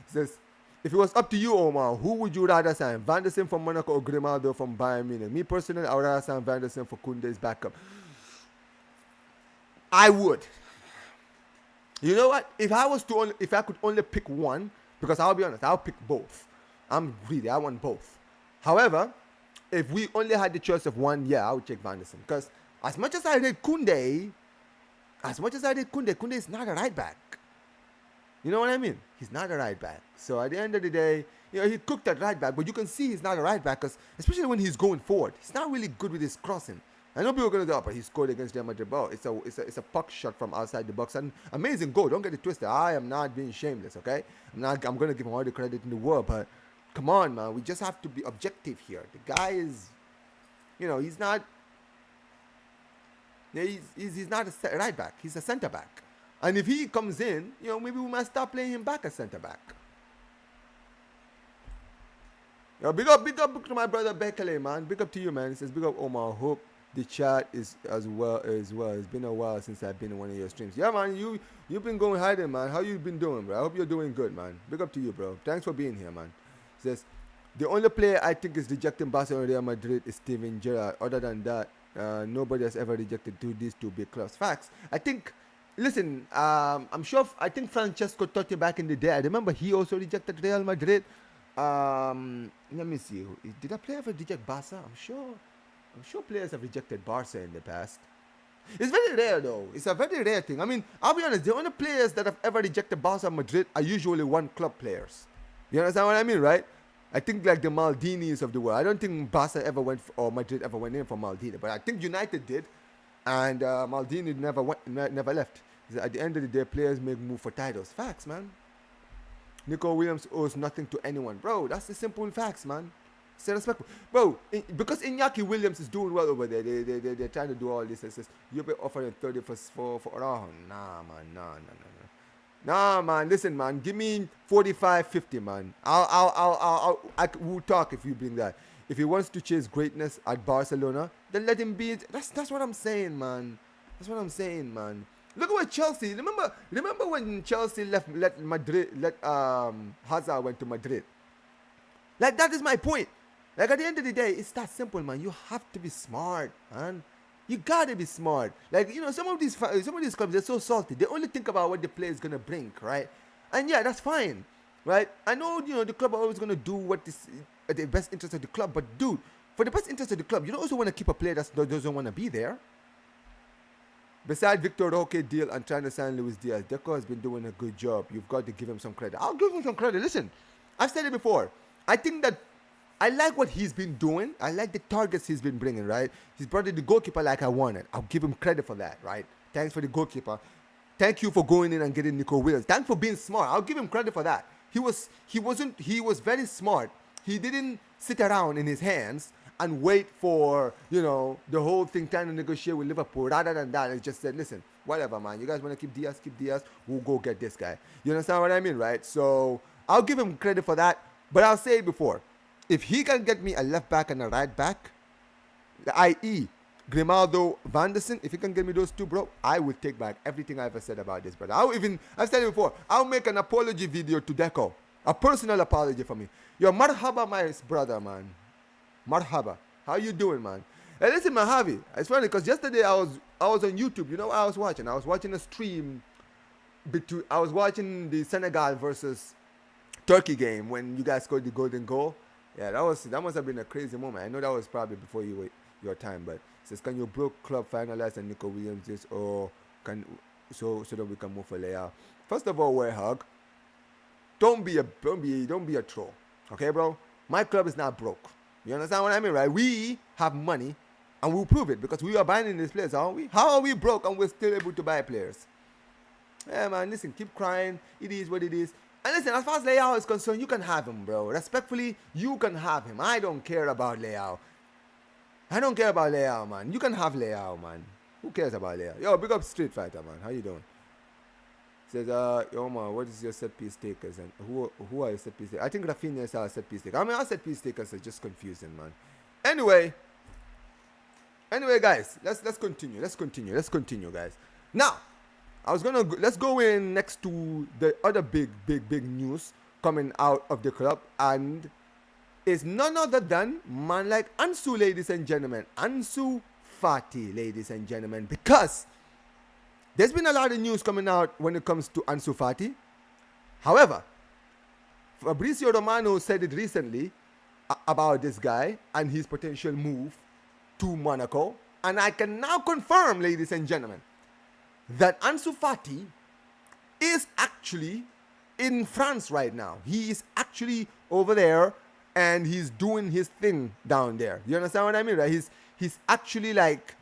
Says, if it was up to you, Omar, who would you rather sign? Van der Sar from Monaco or Grimaldo from Bayern Munich? Me personally, I would rather sign Van der Sar for Koundé's backup. I would. You know what? If I could only pick one, because I'll be honest, I'll pick both. I'm greedy. I want both. However, if we only had the choice of one, yeah, I would take Van der Sar. Because as much as I did Koundé, Koundé is not a right back. You know what I mean? He's not a right back. So at the end of the day, you know, he cooked at right back, but you can see he's not a right back, because especially when he's going forward, he's not really good with his crossing. I know people are going to go, but he scored against Real Madrid. But it's a puck shot from outside the box. And amazing goal. Don't get it twisted. I am not being shameless, okay? I'm going to give him all the credit in the world. But come on, man. We just have to be objective here. The guy is, you know, he's not a right back. He's a centre back. And if he comes in, you know, maybe we might start playing him back as centre back. Yo, big up to my brother Bekele, man. Big up to you, man. He says, big up Omar. Hope the chat is as well. It's been a while since I've been in one of your streams. Yeah, man, you've been going hiding, man. How you been doing, bro? I hope you're doing good, man. Big up to you, bro. Thanks for being here, man. Says, the only player I think is rejecting Barcelona and Real Madrid is Steven Gerrard. Other than that, nobody has ever rejected these two big clubs. Facts. I think, listen, I'm sure, I think Francesco Totti back in the day, I remember he also rejected Real Madrid. Let me see. Did a player ever reject Barca? I'm sure players have rejected Barca in the past. It's very rare, though. It's a very rare thing. I mean, I'll be honest. The only players that have ever rejected Barca and Madrid are usually one club players. You understand what I mean, right? I think like the Maldinis of the world. I don't think Barca ever went or Madrid ever went in for Maldini, but I think United did, and Maldini never left. At the end of the day, players make move for titles. Facts, man. Nico Williams owes nothing to anyone, bro. That's the simple facts, man. Stay respectful, bro. Because Iñaki Williams is doing well over there. They're trying to do all this. It says you'll be offering 30 for Araujo. Nah, man, nah, man. Listen, man. Give me 45, 50, man. We'll talk if you bring that. If he wants to chase greatness at Barcelona, then let him be it. That's what I'm saying, man. That's what I'm saying, man. Look at what Chelsea. Remember when Chelsea let Hazard went to Madrid. Like, that is my point. Like, at the end of the day, it's that simple, man. You have to be smart, man. You gotta be smart. Like, you know, some of these clubs, they're so salty. They only think about what the player is gonna bring, right? And yeah, that's fine, right? I know, you know, the club are always gonna do what is at the best interest of the club. But dude, for the best interest of the club, you don't also want to keep a player that doesn't want to be there. Besides Victor Roque deal and trying to sign Luis Diaz, Deco has been doing a good job. You've got to give him some credit. I'll give him some credit. Listen, I've said it before. I think I like what he's been doing. I like the targets he's been bringing, right? He's brought in the goalkeeper like I wanted. I'll give him credit for that, right? Thanks for the goalkeeper. Thank you for going in and getting Nico Williams. Thanks for being smart. I'll give him credit for that. He was very smart. He didn't sit around in his hands and wait for, the whole thing trying to negotiate with Liverpool. Rather than that, he just said, listen, whatever, man. You guys want to keep Diaz, we'll go get this guy. You understand what I mean, right? So I'll give him credit for that. But I'll say it before. If he can get me a left back and a right back, i.e. Grimaldo, Van der Sar, if he can get me those two, bro, I will take back everything I ever said about this, brother. I've said it before, I'll make an apology video to Deco. A personal apology for me. Yo, marhaba, my brother, man. Marhaba. How you doing, man? Hey, listen, Mahavi. It's funny because yesterday I was on YouTube. You know what I was watching? I was watching a stream I was watching the Senegal versus Turkey game when you guys scored the golden goal. Yeah, that must have been a crazy moment. I know that was probably before your time, but it says, can you broke club finalize and Nico Williams this, or so that we can move for layout? First of all, wear hug. Don't be a troll, okay, bro? My club is not broke. You understand what I mean, right? We have money, and we'll prove it because we are buying in these players, aren't we? How are we broke and we're still able to buy players? Yeah, man. Listen, keep crying. It is what it is. And listen, as far as Leao is concerned, you can have him, bro. Respectfully, you can have him. I don't care about Leao. I don't care about Leao, man. You can have Leao, man. Who cares about Leao? Yo, big up Street Fighter, man. How you doing? Says, yo, man, what is your set piece takers? And who are your set piece takers? I think Rafinha is our set piece taker. I mean, our set piece takers are just confusing, man. Anyway, guys, let's continue, guys. Now, let's go in next to the other big news coming out of the club, and it's none other than man like Ansu, ladies and gentlemen. Ansu Fati, ladies and gentlemen, because there's been a lot of news coming out when it comes to Ansu Fati. However, Fabrizio Romano said it recently about this guy and his potential move to Monaco. And I can now confirm, ladies and gentlemen, that Ansu Fati is actually in France right now. He is actually over there and he's doing his thing down there. You understand what I mean, right? He's actually like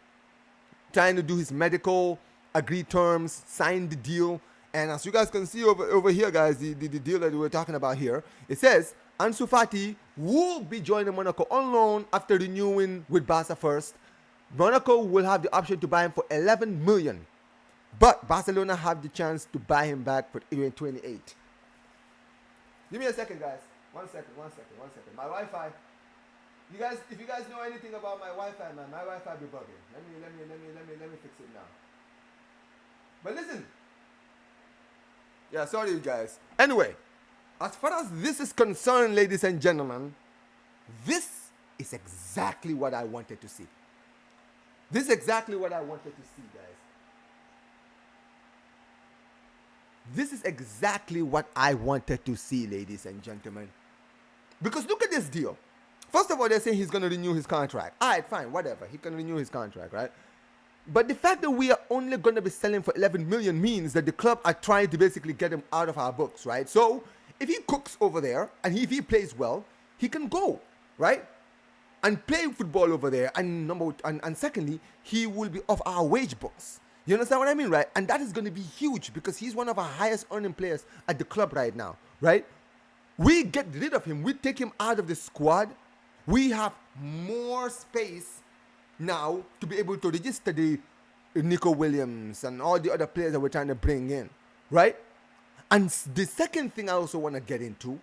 trying to do his medical, agree terms, sign the deal. And as you guys can see over here, guys, the deal that we're talking about here, it says Ansu Fati will be joining Monaco on loan after renewing with Barca first. Monaco will have the option to buy him for 11 million. But Barcelona have the chance to buy him back for even 28. Give me a second, guys. One second. My Wi-Fi. If you guys know anything about my Wi-Fi, man, my Wi-Fi be bugging. Let me fix it now. But listen. Yeah, sorry, you guys. Anyway, as far as this is concerned, ladies and gentlemen, this is exactly what I wanted to see. This is exactly what I wanted to see, guys. This is exactly what I wanted to see, ladies and gentlemen. Because look at this deal. First of all, they're saying he's going to renew his contract. All right, fine, whatever. He can renew his contract, right? But the fact that we are only going to be selling for 11 million means that the club are trying to basically get him out of our books, right? So if he cooks over there and if he plays well, he can go, right? And play football over there. And secondly, he will be off our wage books. You understand what I mean, right? And that is going to be huge because he's one of our highest earning players at the club right now, right? We get rid of him. We take him out of the squad. We have more space now to be able to register the Nico Williams and all the other players that we're trying to bring in, right? And the second thing I also want to get into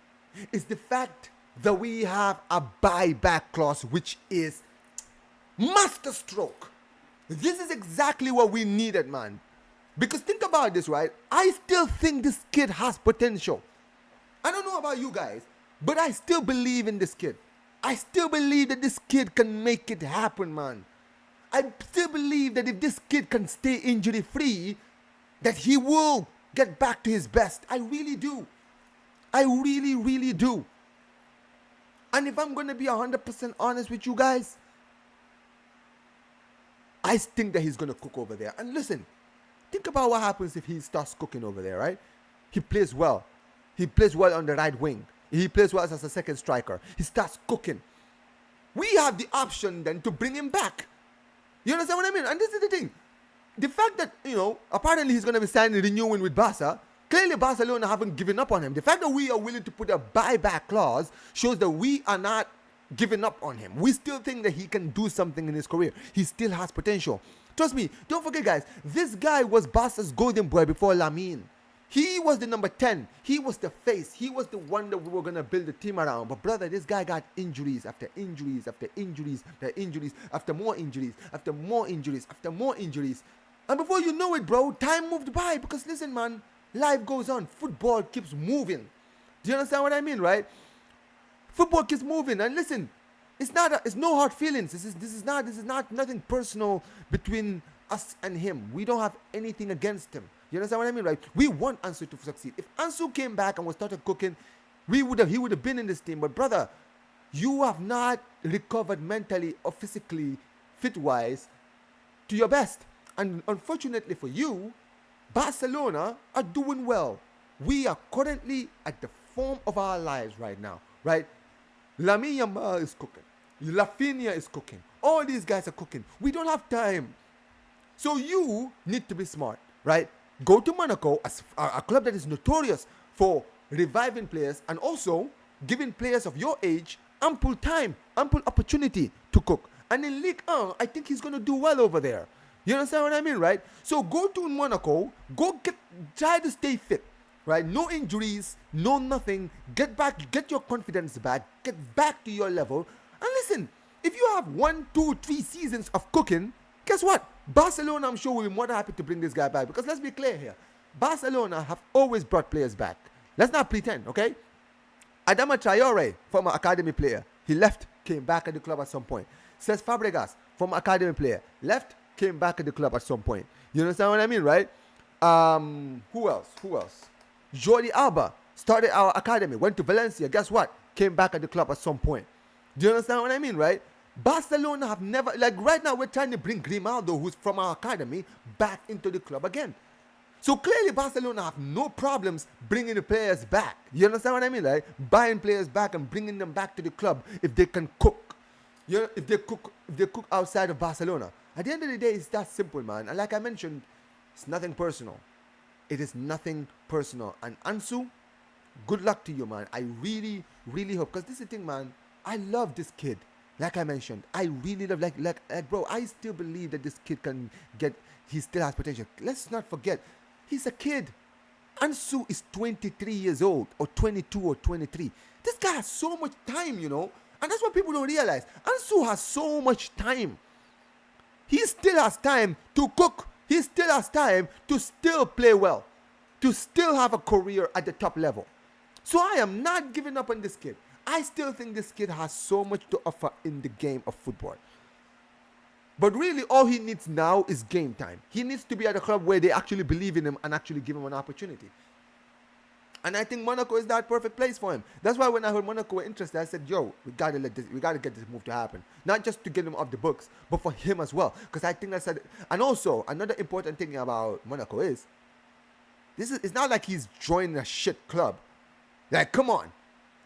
is the fact that we have a buyback clause, which is masterstroke. This is exactly what we needed, man. Because think about this, right? I still think this kid has potential. I don't know about you guys, but I still believe in this kid. I still believe that this kid can make it happen, man. I still believe that if this kid can stay injury-free, that he will get back to his best. I really do. I really, really do. And if I'm going to be 100% honest with you guys, I think that he's going to cook over there. And listen, think about what happens if he starts cooking over there, right? He plays well. He plays well on the right wing. He plays well as a second striker. He starts cooking. we have the option then to bring him back. You understand what I mean? And this is the thing. The fact that, apparently he's going to be signing, renewing with Barca, clearly Barcelona haven't given up on him. The fact that we are willing to put a buyback clause shows that we are not giving up on him. We still think that he can do something in his career. He still has potential. Trust me, don't forget, guys, this guy was Barca's golden boy before Lamine. He was the number 10. He was the face. He was the one that we were going to build the team around. But brother, this guy got injuries after injuries after injuries after injuries after more injuries after more injuries after more injuries. And before you know it, bro, time moved by. Because listen, man, life goes on. Football keeps moving. Do you understand what I mean, right? Football keeps moving. And listen, it's no hard feelings. This is not nothing personal between us and him. We don't have anything against him. You understand what I mean, right? We want Ansu to succeed. If Ansu came back and was started cooking, he would have been in this team. But brother, you have not recovered mentally or physically, fit-wise, to your best. And unfortunately for you, Barcelona are doing well. We are currently at the form of our lives right now, right? Lamine Yamal is cooking. Rafinha is cooking. All these guys are cooking. We don't have time. So you need to be smart, right? Go to Monaco, a club that is notorious for reviving players and also giving players of your age ample time, ample opportunity to cook. And in Ligue 1, I think he's going to do well over there. You understand what I mean, right? So go to Monaco, try to stay fit, right? No injuries, no nothing. Get your confidence back, get back to your level. And listen, if you have 1, 2, 3 seasons of cooking, guess what? Barcelona, I'm sure, will be more than happy to bring this guy back. Because let's be clear here. Barcelona have always brought players back. Let's not pretend, okay? Adama Traore, former academy player. He left, came back at the club at some point. Cesc Fabregas, former academy player. Left, came back at the club at some point. You understand what I mean, right? Who else? Jordi Alba started our academy. Went to Valencia. Guess what? Came back at the club at some point. Do you understand what I mean, right? Barcelona have never, like right now we're trying to bring Grimaldo, who's from our academy, back into the club again. So clearly Barcelona have no problems bringing the players back. You understand what I mean, right? Buying players back and bringing them back to the club if they can cook. You know, if they cook outside of Barcelona. At the end of the day, it's that simple, man. And like I mentioned, it's nothing personal. It is nothing personal. And Ansu, good luck to you, man. I really, really hope, because this is the thing, man. I love this kid. Like I mentioned, I really love, like, bro, I still believe that this kid he still has potential. Let's not forget, he's a kid. Ansu is 23 years old, or 22 or 23. This guy has so much time, And that's what people don't realize. Ansu has so much time. He still has time to cook. He still has time to still play well, to still have a career at the top level. So I am not giving up on this kid. I still think this kid has so much to offer in the game of football. But really, all he needs now is game time. He needs to be at a club where they actually believe in him and actually give him an opportunity. And I think Monaco is that perfect place for him. That's why when I heard Monaco were interested, I said, yo, we gotta get this move to happen. Not just to get him off the books, but for him as well. Because I think and also, another important thing about Monaco is, it's not like he's joining a shit club. Like, come on.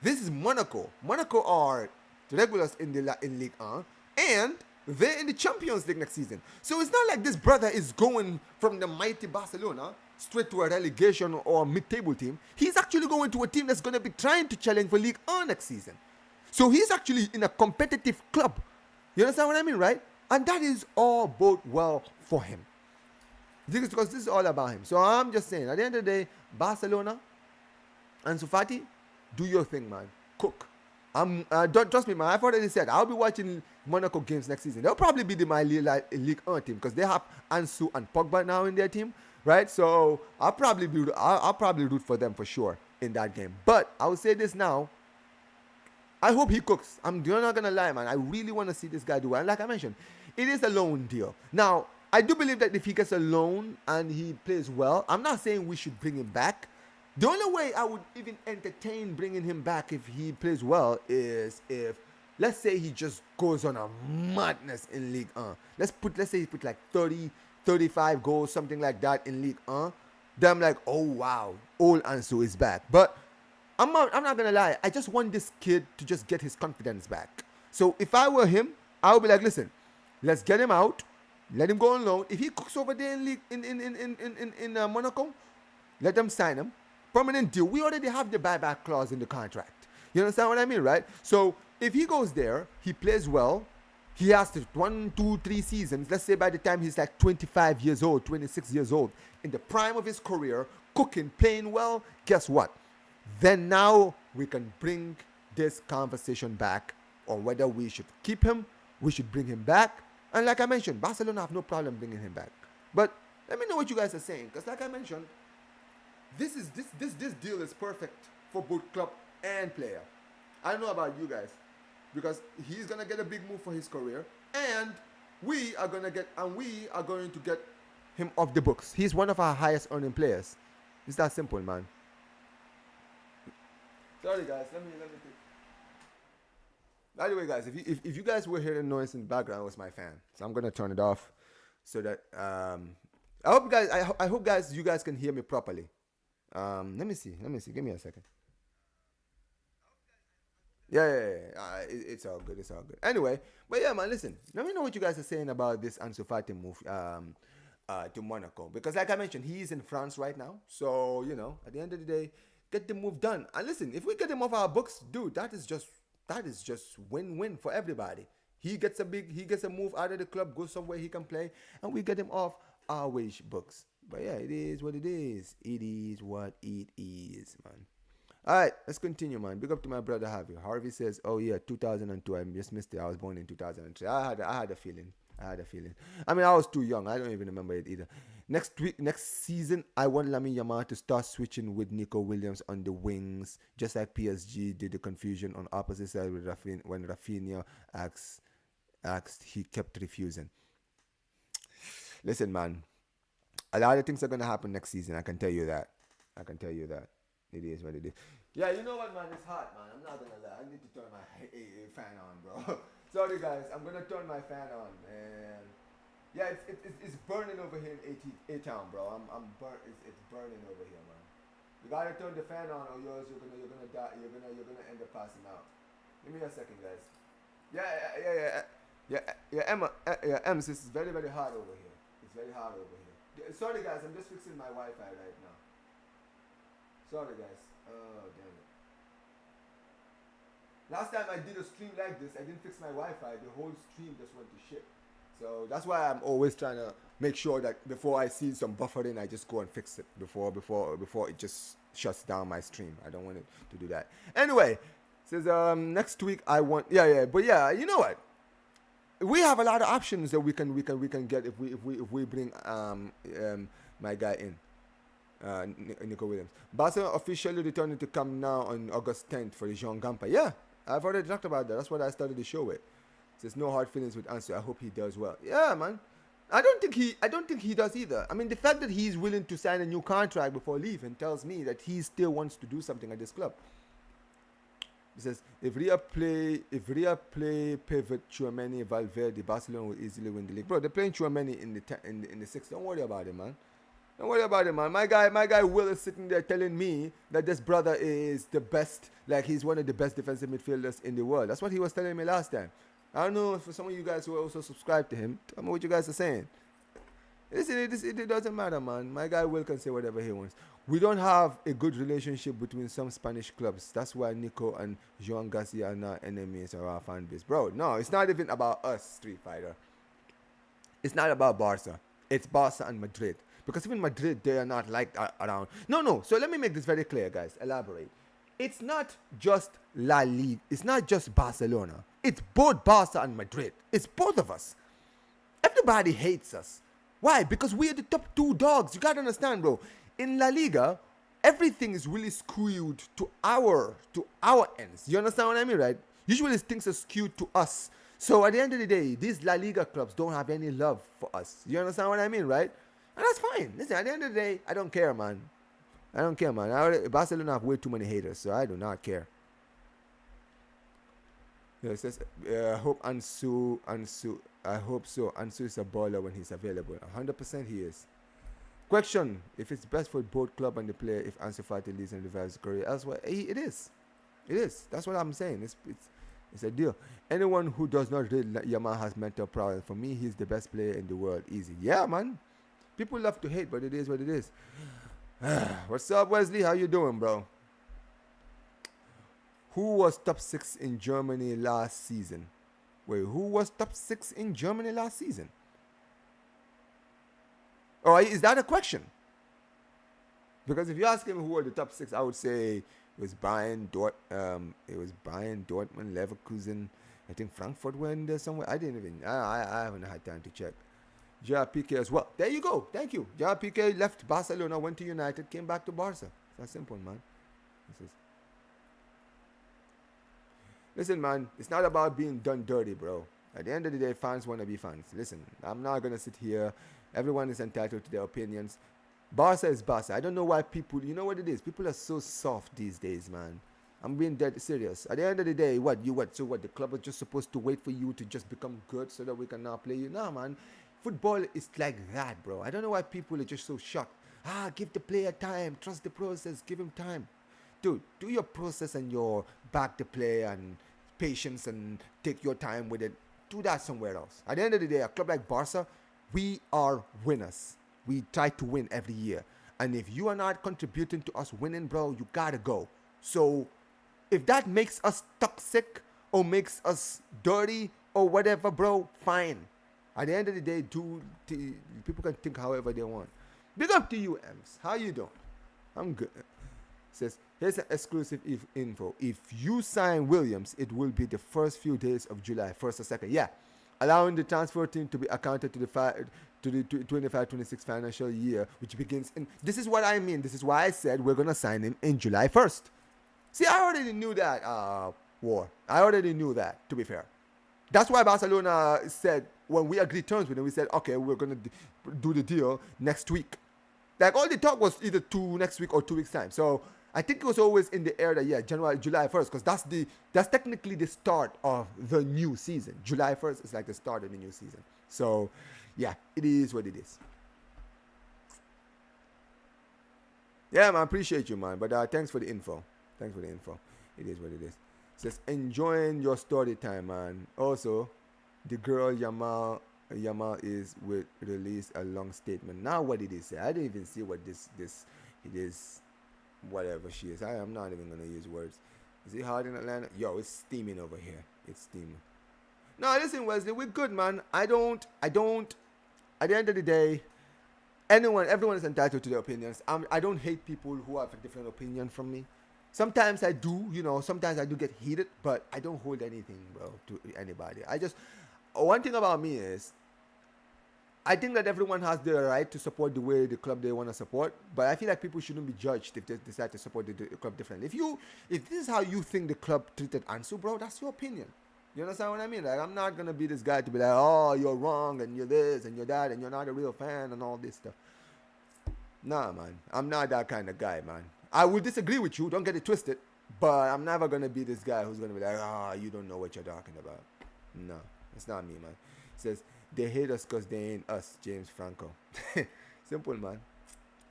This is Monaco. Monaco are the regulars in Ligue 1, and they're in the Champions League next season. So it's not like this brother is going from the mighty Barcelona straight to a relegation or a mid-table team. He's actually going to a team that's going to be trying to challenge for Ligue 1 next season. So he's actually in a competitive club. You understand what I mean, right? And that is all bode well for him. Because this is all about him. So I'm just saying, at the end of the day, Barcelona, Ansu Fati, do your thing, man. Cook. Don't trust me, man. I've already said I'll be watching Monaco games next season. They'll probably be my Ligue 1 team because they have Ansu and Pogba now in their team, right? So I'll probably root for them for sure in that game. But I will say this now. I hope he cooks. You're not gonna lie, man. I really want to see this guy do well. And like I mentioned, it is a loan deal. Now, I do believe that if he gets a loan and he plays well, I'm not saying we should bring him back. The only way I would even entertain bringing him back if he plays well is if, let's say, he just goes on a madness in Ligue 1. Let's say he put like 30, 35 goals, something like that in Ligue 1. Then I'm like, oh wow, old Ansu is back. But I'm not gonna lie, I just want this kid to just get his confidence back. So if I were him, I would be like, listen, let's get him out, let him go on loan. If he cooks over there in league in Monaco, let them sign him. Permanent deal. We already have the buyback clause in the contract. You understand what I mean, right? So if he goes there, he plays well. He has to 1, 2, 3 seasons. Let's say by the time he's like 25 years old, 26 years old, in the prime of his career, cooking, playing well. Guess what? Then now we can bring this conversation back on whether we should keep him, we should bring him back. And like I mentioned, Barcelona have no problem bringing him back. But let me know what you guys are saying, because like I mentioned, this deal is perfect for both club and player. I don't know about you guys, because he's gonna get a big move for his career, and we are going to get him off the books. He's one of our highest earning players. It's that simple, man. Sorry guys, let me take. By the way, guys, if you guys were hearing noise in the background, it was my fan. So I'm gonna turn it off so that I hope guys you guys can hear me properly. Let me see. Give me a second. Yeah. It's all good. Anyway, but yeah, man, listen. Let me know what you guys are saying about this Ansu Fati move to Monaco, because like I mentioned, he's in France right now. So at the end of the day, get the move done. And listen, if we get him off our books, dude, that is just win-win for everybody. He gets a move out of the club, goes somewhere he can play, and we get him off our wage books. But yeah, it is what it is. It is what it is, man. All right, let's continue, man. Big up to my brother Harvey. Harvey says, "Oh yeah, 2002. I just missed it. I was born in 2003. I had a feeling. I mean, I was too young. I don't even remember it either. Next season, I want Lamine Yamal to start switching with Nico Williams on the wings, just like PSG did the confusion on opposite side with when Rafinha asked, he kept refusing. Listen, man, a lot of things are gonna happen next season. I can tell you that. It is what it is. Yeah, you know what, man? It's hot, man. I'm not gonna lie. I need to turn my fan on, bro. Sorry, guys. I'm gonna turn my fan on, and yeah, it's burning over here in A-Town, bro. I'm burnt. It's burning over here, man. You gotta turn the fan on, or yours you're gonna die. You're gonna end up passing out. Give me a second, guys. Yeah, Emma. Ems, it's very, very hot over here. It's very hot over here. Sorry, guys. I'm just fixing my Wi-Fi right now. Sorry, guys. Oh, damn it. Last time I did a stream like this, I didn't fix my Wi-Fi. The whole stream just went to shit. So that's why I'm always trying to make sure that before I see some buffering, I just go and fix it before it just shuts down my stream. I don't want it to do that. Anyway, says next week I want but yeah, you know what? We have a lot of options that we can get if we bring my guy in. Nico Williams. Barcelona officially returning to Camp Nou on August 10th for the Jean Gampa. Yeah, I've already talked about that. That's what I started the show with. Says no hard feelings with Ansu. I hope he does well. Yeah, man. I don't think he does either. I mean, the fact that he's willing to sign a new contract before leaving tells me that he still wants to do something at this club. He says if Ria play pivot Tchouameni, Valverde, Barcelona will easily win the league. Bro, they're playing Tchouameni in the sixth. Don't worry about it, man. Don't worry about it, man. My guy Will is sitting there telling me that this brother is the best, like he's one of the best defensive midfielders in the world. That's what he was telling me last time. I don't know, for some of you guys who are also subscribed to him, tell me what you guys are saying. Listen, it doesn't matter, man. My guy Will can say whatever he wants. We don't have a good relationship between some Spanish clubs. That's why Nico and Joan Garcia are not enemies of our fan base. Bro, no, it's not even about us, Street Fighter. It's not about Barca. It's Barca and Madrid. Because even Madrid, they are not like around. No. So let me make this very clear, guys. Elaborate. It's not just La Liga. It's not just Barcelona. It's both Barca and Madrid. It's both of us. Everybody hates us. Why? Because we are the top two dogs. You got to understand, bro. In La Liga, everything is really skewed to our ends. You understand what I mean, right? Usually things are skewed to us. So at the end of the day, these La Liga clubs don't have any love for us. You understand what I mean, right? And that's fine. Listen, at the end of the day, I don't care, man. Barcelona have way too many haters, so I do not care. It says, I hope Ansu, I hope so. Ansu is a baller when he's available. 100% he is. Question, if it's best for both club and the player if Ansu Fati leaves and revives his career elsewhere, it is. That's what I'm saying. It's a deal. Anyone who does not rate Yamal has mental problems. For me, he's the best player in the world. Easy. Yeah, man. People love to hate, but it is what it is. What's up, Wesley? How you doing, bro? Who was top 6 in Germany last season? Wait, who was top 6 in Germany last season? Oh, is that a question? Because if you ask him who were the top 6, I would say it was Bayern, Dortmund, Leverkusen. I think Frankfurt were in there somewhere. I haven't had time to check. JRPK as well. There you go. Thank you. JRPK left Barcelona, went to United, came back to Barca. It's that simple, man. Listen, man, it's not about being done dirty, bro. At the end of the day, fans want to be fans. Listen, I'm not going to sit here. Everyone is entitled to their opinions. Barca is Barca. I don't know why people, you know what it is? People are so soft these days, man. I'm being dead serious. At the end of the day, so what, the club is just supposed to wait for you to just become good so that we can now play you? No, man. Football is like that, bro. I don't know why people are just so shocked. Give the player time. Trust the process. Give him time. Dude, do your process and your back the player and patience and take your time with it. Do that somewhere else. At the end of the day, a club like Barca, we are winners. We try to win every year. And if you are not contributing to us winning, bro, you gotta go. So if that makes us toxic or makes us dirty or whatever, bro, fine. At the end of the day, people can think however they want. Big up to you, Ems. How you doing? I'm good. Says, here's an exclusive info. If you sign Williams, it will be the first few days of July, 1st or 2nd. Yeah. Allowing the transfer team to be accounted to the 25-26 financial year, which begins in... This is what I mean. This is why I said we're going to sign him in July 1st. See, I already knew that, War. I already knew that, to be fair. That's why Barcelona said, when we agreed terms with him, we said, okay, we're going to do the deal next week. Like, all the talk was either next week or 2 weeks' time. So I think it was always in the air that, yeah, July 1st, because that's technically the start of the new season. July 1st is like the start of the new season. So, yeah, it is what it is. Yeah, man, I appreciate you, man. But thanks for the info. Thanks for the info. It is what it is. It says, enjoying your story time, man. Also, the girl Yamal is with release a long statement. Now what did he say? I didn't even see what it is. Whatever she is. I am not even going to use words. Is it hard in Atlanta? Yo, it's steaming over here. It's steaming. No, listen, Wesley, we're good, man. I don't, at the end of the day, everyone is entitled to their opinions. I don't hate people who have a different opinion from me. Sometimes I do, sometimes I do get heated, but I don't hold anything, bro, to anybody. One thing about me is, I think that everyone has the right to support the way the club they want to support, but I feel like people shouldn't be judged if they decide to support the club differently. If this is how you think the club treated Ansu, bro, that's your opinion. You understand what I mean? Like, I'm not going to be this guy to be like, oh, you're wrong, and you're this, and you're that, and you're not a real fan, and all this stuff. Nah, man. I'm not that kind of guy, man. I will disagree with you, don't get it twisted, but I'm never going to be this guy who's going to be like, you don't know what you're talking about. No, it's not me, man. It says, they hate us because they ain't us, James Franco. Simple, man.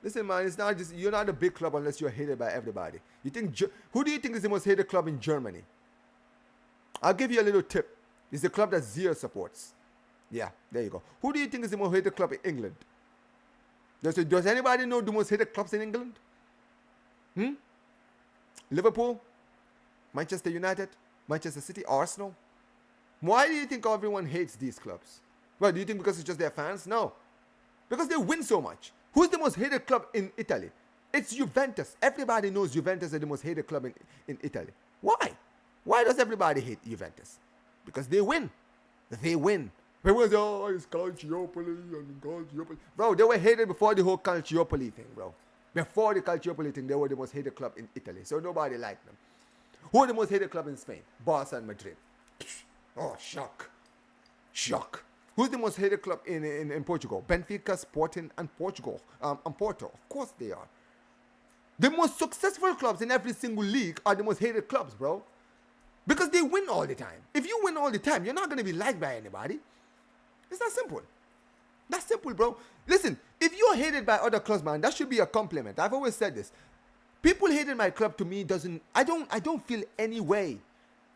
Listen, man, it's not just, you're not a big club unless you're hated by everybody. Who do you think is the most hated club in Germany? I'll give you a little tip. It's the club that Zier supports. Yeah, there you go. Who do you think is the most hated club in England? Does anybody know the most hated clubs in England? Liverpool? Manchester United? Manchester City? Arsenal? Why do you think everyone hates these clubs? Well, do you think because it's just their fans? No. Because they win so much. Who's the most hated club in Italy? It's Juventus. Everybody knows Juventus is the most hated club in Italy. Why? Why does everybody hate Juventus? Because they win. They win. Everyone says, oh, it's Calciopoli and Calciopoli. Bro, they were hated before the whole Calciopoli thing, bro. Before the Calciopoli thing, they were the most hated club in Italy. So nobody liked them. Who are the most hated club in Spain? Barça and Madrid. Oh, shock. Shock. Who's the most hated club in Portugal? Benfica, Sporting, and Portugal. And Porto. Of course they are. The most successful clubs in every single league are the most hated clubs, bro. Because they win all the time. If you win all the time, you're not going to be liked by anybody. It's that simple. That's simple, bro. Listen, if you're hated by other clubs, man, that should be a compliment. I've always said this. People hating my club to me I don't feel any way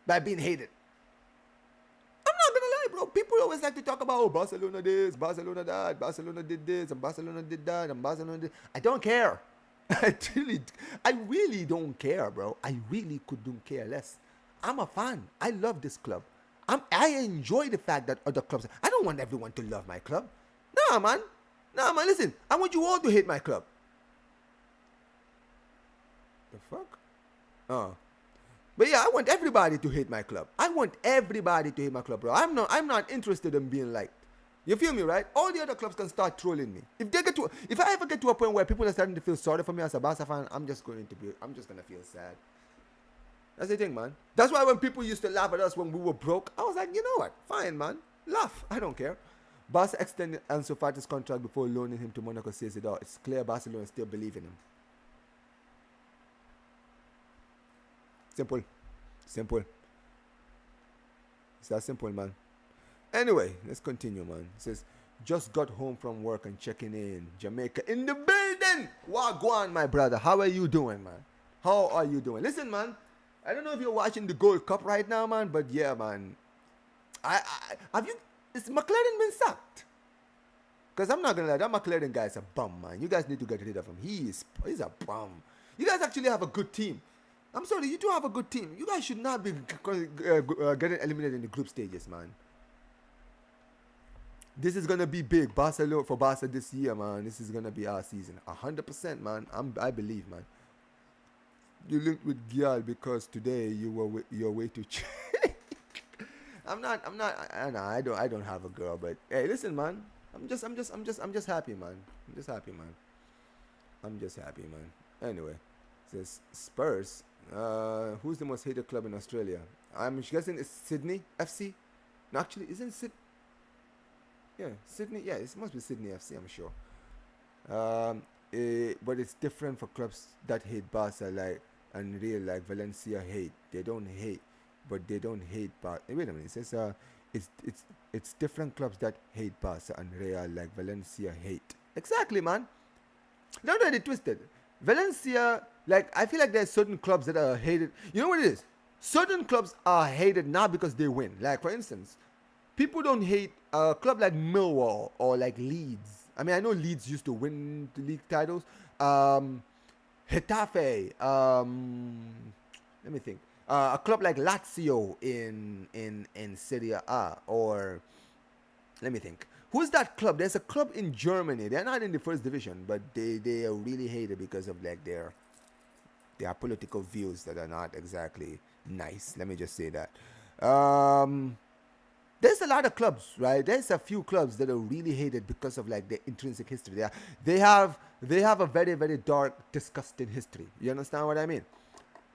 by being hated. bro, people always like to talk about, oh, Barcelona this, Barcelona that, Barcelona did this, and Barcelona did that, and Barcelona did. I don't care. I really don't care, bro. I really couldn't care less. I'm a fan. I love this club. I enjoy the fact that other clubs. I don't want everyone to love my club. Nah, man. Nah, man. Listen, I want you all to hate my club. The fuck? Oh. But yeah, I want everybody to hate my club. I want everybody to hate my club, bro. I'm not interested in being liked. You feel me, right? All the other clubs can start trolling me. If I ever get to a point where people are starting to feel sorry for me as a Barca fan, I'm just gonna feel sad. That's the thing, man. That's why when people used to laugh at us when we were broke, I was like, you know what? Fine, man. Laugh. I don't care. Barca extended Ansu Fati's contract before loaning him to Monaco says it all. It's clear Barcelona still believe in him. Simple. Simple. It's that simple, man. Anyway, let's continue, man. It says, just got home from work and checking in. Jamaica in the building. Wagwan, my brother. How are you doing, man? How are you doing? Listen, man. I don't know if you're watching the Gold Cup right now, man, but yeah, man. Is McLaren been sacked? Because I'm not going to lie, that McLaren guy is a bum, man. You guys need to get rid of him. He's a bum. You guys actually have a good team. I'm sorry, you do have a good team. You guys should not be getting eliminated in the group stages, man. This is going to be big. Barcelona for Barca this year, man. This is going to be our season. 100%, man. I believe, man. You linked with Gyal because today you're way too cheap. I don't have a girl, but hey, listen, man. I'm just happy, man. I'm just happy, man. Anyway, it says Spurs. Who's the most hated club in Australia? I'm guessing it's Sydney FC. No, actually, isn't Sydney? Yeah, Sydney. Yeah, it must be Sydney FC. I'm sure. But it's different for clubs that hate Barca, like and Real, like Valencia hate. They don't hate, but they don't hate Barca. Wait a minute. It says it's different clubs that hate Barca and Real, like Valencia hate. Exactly, man. Don't get it twisted. Valencia, like I feel like there's certain clubs that are hated. You know what it is? Certain clubs are hated not because they win. Like for instance, people don't hate a club like Millwall or like Leeds. I mean, I know Leeds used to win the league titles. Getafe. Let me think. A club like Lazio in Serie A, or let me think. Who's that club? There's a club in Germany. They're not in the first division, but they are really hated because of like their political views that are not exactly nice. Let me just say that. There's a lot of clubs, right? There's a few clubs that are really hated because of like their intrinsic history. They have a very, very dark, disgusting history. You understand what I mean?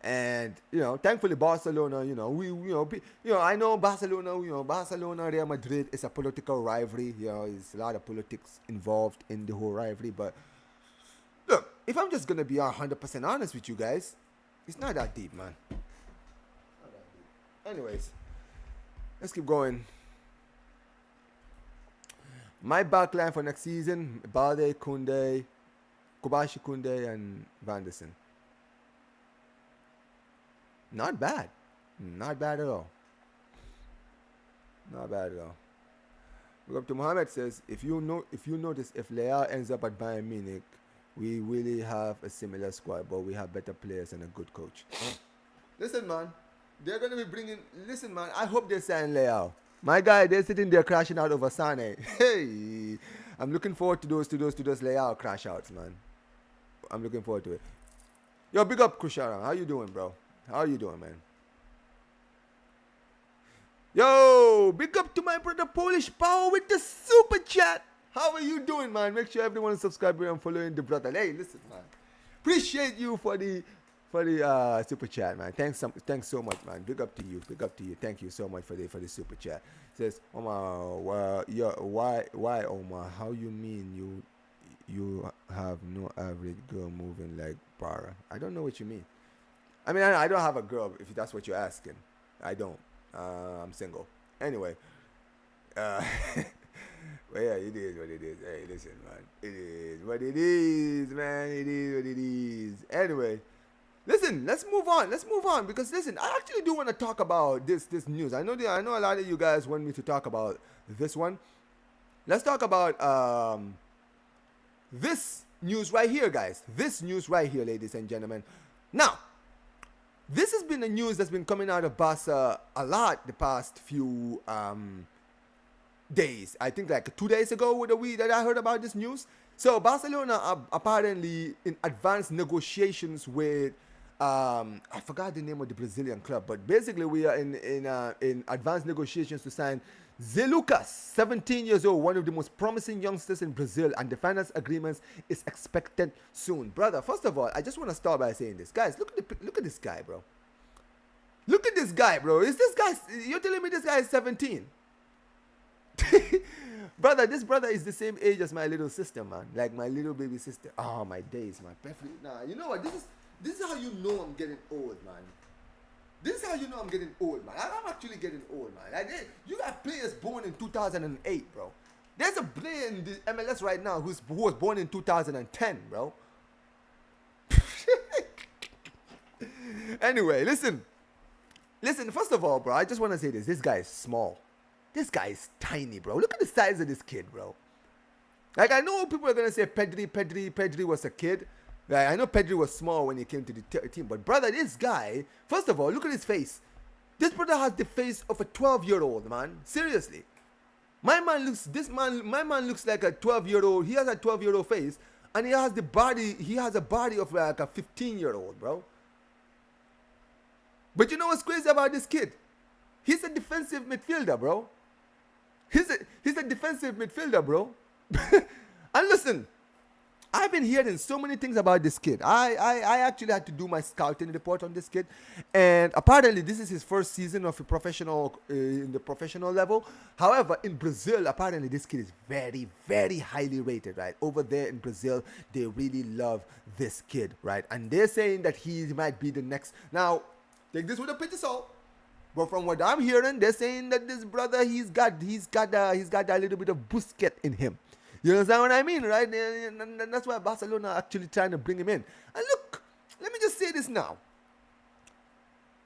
And thankfully Barcelona, I know Barcelona, Barcelona, Real Madrid is a political rivalry. There's a lot of politics involved in the whole rivalry. But look, if I'm just gonna be 100% honest with you guys, it's not that deep, man. Not that deep. Anyways. Let's keep going. My backline for next season: Balde, Koundé, Kobayashi Koundé, and Vanderson. Not bad. Not bad at all. Not bad at all. Look up to Mohammed says, if you notice, if Leao ends up at Bayern Munich, we really have a similar squad, but we have better players and a good coach. Listen, man. They're going to be bringing... Listen, man, I hope they sign Leao. My guy, they're sitting there crashing out over Sane. Hey, I'm looking forward to those Leao crash outs, man. I'm looking forward to it. Yo, big up, Kushara. How you doing, bro? How you doing, man? Yo, big up to my brother Polish Power with the super chat. How are you doing, man? Make sure everyone is subscribing and following the brother. Hey, listen, man. Appreciate you for the super chat, man. Thanks so much, man. Big up to you. Thank you so much for the super chat. It says, Omar, why Omar? How you mean you have no average girl moving like Bara? I don't know what you mean. I mean, I don't have a girl, if that's what you're asking. I don't. I'm single. Anyway. Well, yeah, it is what it is. Hey, listen, man. It is what it is, man. It is what it is. Anyway. Listen, let's move on. Let's move on because listen, I actually do want to talk about this news. I know a lot of you guys want me to talk about this one. Let's talk about this news right here, guys. This news right here, ladies and gentlemen. Now, this has been the news that's been coming out of Barca a lot the past few days. I think like 2 days ago with a week that I heard about this news. So Barcelona are apparently in advanced negotiations with I forgot the name of the Brazilian club, but basically we are in advanced negotiations to sign Zé Lucas, 17 years old, one of the most promising youngsters in Brazil, and the finance agreement is expected soon. Brother, first of all, I just want to start by saying this. Guys, look at this guy, bro. Look at this guy, bro. Is this guy, you're telling me this guy is 17? Brother, this brother is the same age as my little sister, man. Like my little baby sister. Oh, my days, man. Nah, you know what? This is how you know I'm getting old, man. This is how you know I'm getting old, man. I'm actually getting old, man. Like, you got players born in 2008, bro. There's a player in the MLS right now who was born in 2010, bro. Anyway, listen. Listen, first of all, bro, I just want to say this. This guy is small. This guy is tiny, bro. Look at the size of this kid, bro. Like, I know people are going to say Pedri was a kid. Like, I know Pedri was small when he came to the team. But, brother, this guy, first of all, look at his face. This brother has the face of a 12-year-old, man. Seriously. My man looks like a 12-year-old. He has a 12-year-old face. And he has a body of like a 15-year-old, bro. But you know what's crazy about this kid? He's a defensive midfielder, bro. He's a defensive midfielder, bro. And listen, I've been hearing so many things about this kid. I actually had to do my scouting report on this kid, and apparently this is his first season of a professional in the professional level. However, in Brazil, apparently this kid is very, very highly rated, right? Over there in Brazil, they really love this kid, right? And they're saying that he might be the next. Now, take this with a pinch of salt. But from what I'm hearing, they're saying that this brother, he's got a little bit of Busquets in him. You understand what I mean, right? And that's why Barcelona are actually trying to bring him in. And look, let me just say this now.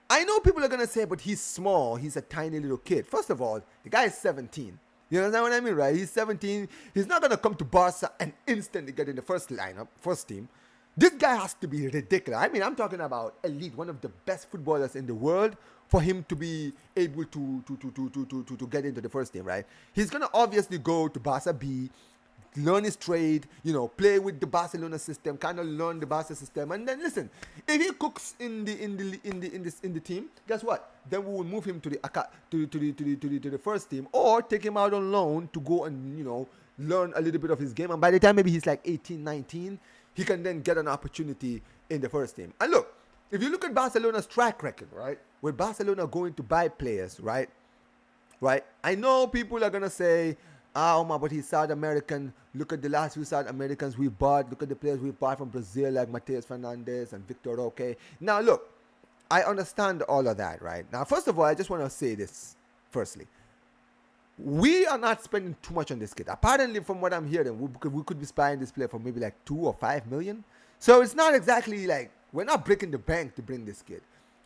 I know people are going to say, but he's small. He's a tiny little kid. First of all, the guy is 17. You understand what I mean, right? He's 17. He's not going to come to Barca and instantly get in the first lineup, first team. This guy has to be ridiculous. I mean, I'm talking about elite, one of the best footballers in the world, for him to be able to get into the first team, right? He's gonna obviously go to Barca B, learn his trade, play with the Barcelona system, kind of learn the Barca system, and then listen. If he cooks in the team, guess what? Then we will move him to the first team, or take him out on loan to go and learn a little bit of his game. And by the time maybe he's like 18, 19. He can then get an opportunity in the first team. And look, if you look at Barcelona's track record, right? With Barcelona going to buy players, right? I know people are going to say, Omar, but he's South American. Look at the last few South Americans we bought. Look at the players we bought from Brazil, like Mateus Fernandes and Victor Roque. Now, look, I understand all of that, right? Now, first of all, I just want to say this, firstly. We are not spending too much on this kid. Apparently, from what I'm hearing, we could be buying this player for maybe like 2 or 5 million. So it's not exactly like we're not breaking the bank to bring this kid.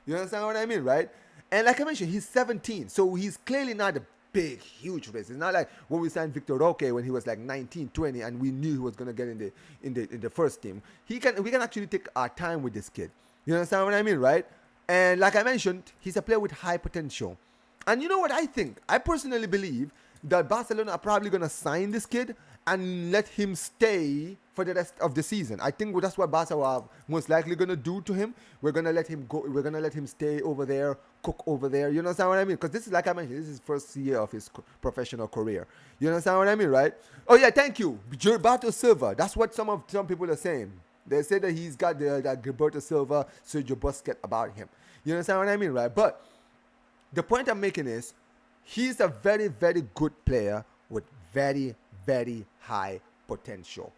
You understand what I mean, right? And like I mentioned, he's 17, so he's clearly not a big, huge risk. It's not like when we signed Victor Roque when he was like 19, 20, and we knew he was gonna get in the first team. We can actually take our time with this kid. You understand what I mean, right? And like I mentioned, he's a player with high potential. And you know what I think? I personally believe that Barcelona are probably going to sign this kid and let him stay for the rest of the season. I think that's what Barca are most likely going to do to him. We're going to let him go. We're going to let him stay over there, cook over there. You understand what I mean? Because this is, like I mentioned, this is his first year of his professional career. You understand what I mean, right? Oh, yeah, thank you. Gilberto Silva. That's what some people are saying. They say that he's got that Gilberto Silva, Sergio Busquets about him. You understand what I mean, right? But the point I'm making is he's a very, very good player with very, very high potential.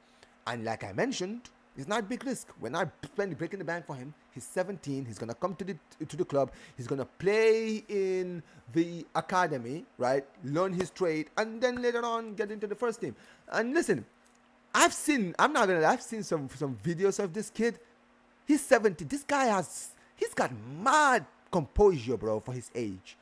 And like I mentioned, it's not big risk. We're not breaking the bank for him. He's 17. He's going to come to the club. He's going to play in the academy, right? Learn his trade, and then later on get into the first team. And listen, I've seen some videos of this kid. He's 70. He's got mad composure, bro, for his age.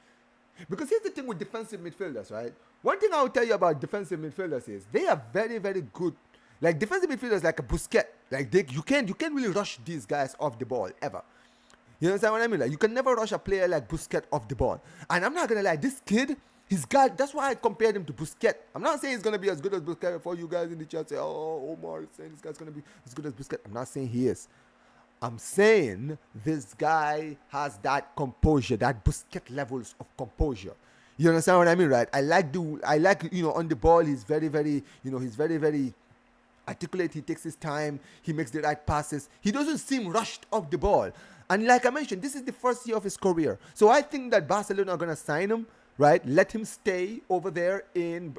Because here's the thing with defensive midfielders, right? One thing I'll tell you about defensive midfielders is they are very, very good. Like defensive midfielders, like a Busquets, like you can't really rush these guys off the ball ever. You understand what I mean? Like you can never rush a player like Busquets off the ball. And I'm not gonna lie, this kid, that's why I compared him to Busquets. I'm not saying he's gonna be as good as Busquets. For you guys in the chat say, oh, Omar is saying this guy's gonna be as good as Busquets. I'm not saying he is. I'm saying this guy has that composure, that Busquets levels of composure. You understand what I mean, right? I like on the ball, he's very, very, he's very, very articulate. He takes his time. He makes the right passes. He doesn't seem rushed off the ball. And like I mentioned, this is the first year of his career. So I think that Barcelona are going to sign him, right? Let him stay over there in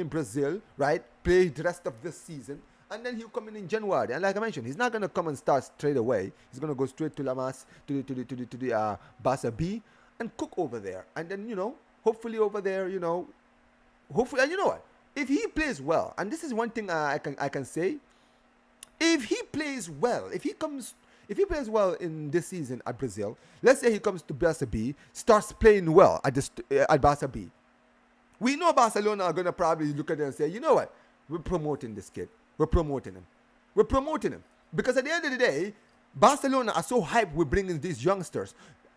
Brazil, right? Play the rest of this season. And then he'll come in January. And like I mentioned, he's not going to come and start straight away. He's going to go straight to La Mas, to the Barça B and cook over there. And then, hopefully over there, hopefully, and you know what? If he plays well, and this is one thing I can say, if he plays well, if he plays well in this season at Brazil, let's say he comes to Barça B, starts playing well at Barça B, we know Barcelona are gonna probably look at it and say, you know what, we're promoting this kid, we're promoting him, because at the end of the day, Barcelona are so hyped with bringing these youngsters.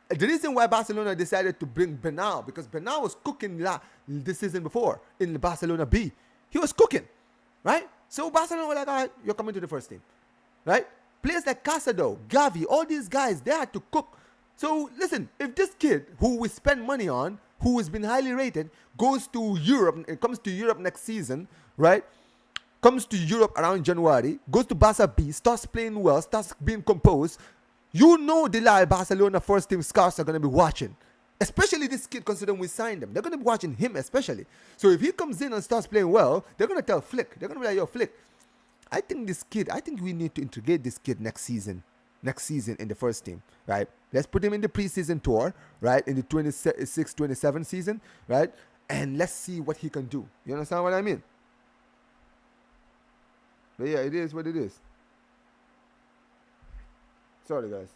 The reason why Barcelona decided to bring Bernal, because Bernal was cooking this season before in the Barcelona B. He was cooking, right? So Barcelona were like, all right, you're coming to the first team, right? Players like Casado, Gavi, all these guys, they had to cook. So listen, if this kid who we spend money on, who has been highly rated, goes to Europe, it comes to Europe next season, right? Comes to Europe around January, goes to Barca B, starts playing well, starts being composed, you know the Barcelona first team scouts are going to be watching. Especially this kid, considering we signed him. They're going to be watching him especially. So if he comes in and starts playing well, they're going to tell Flick. They're going to be like, yo, Flick, I think we need to integrate this kid next season in the first team, right? Let's put him in the preseason tour, right? In the 26-27 season, right? And let's see what he can do. You understand what I mean? But yeah, it is what it is. Sorry, guys.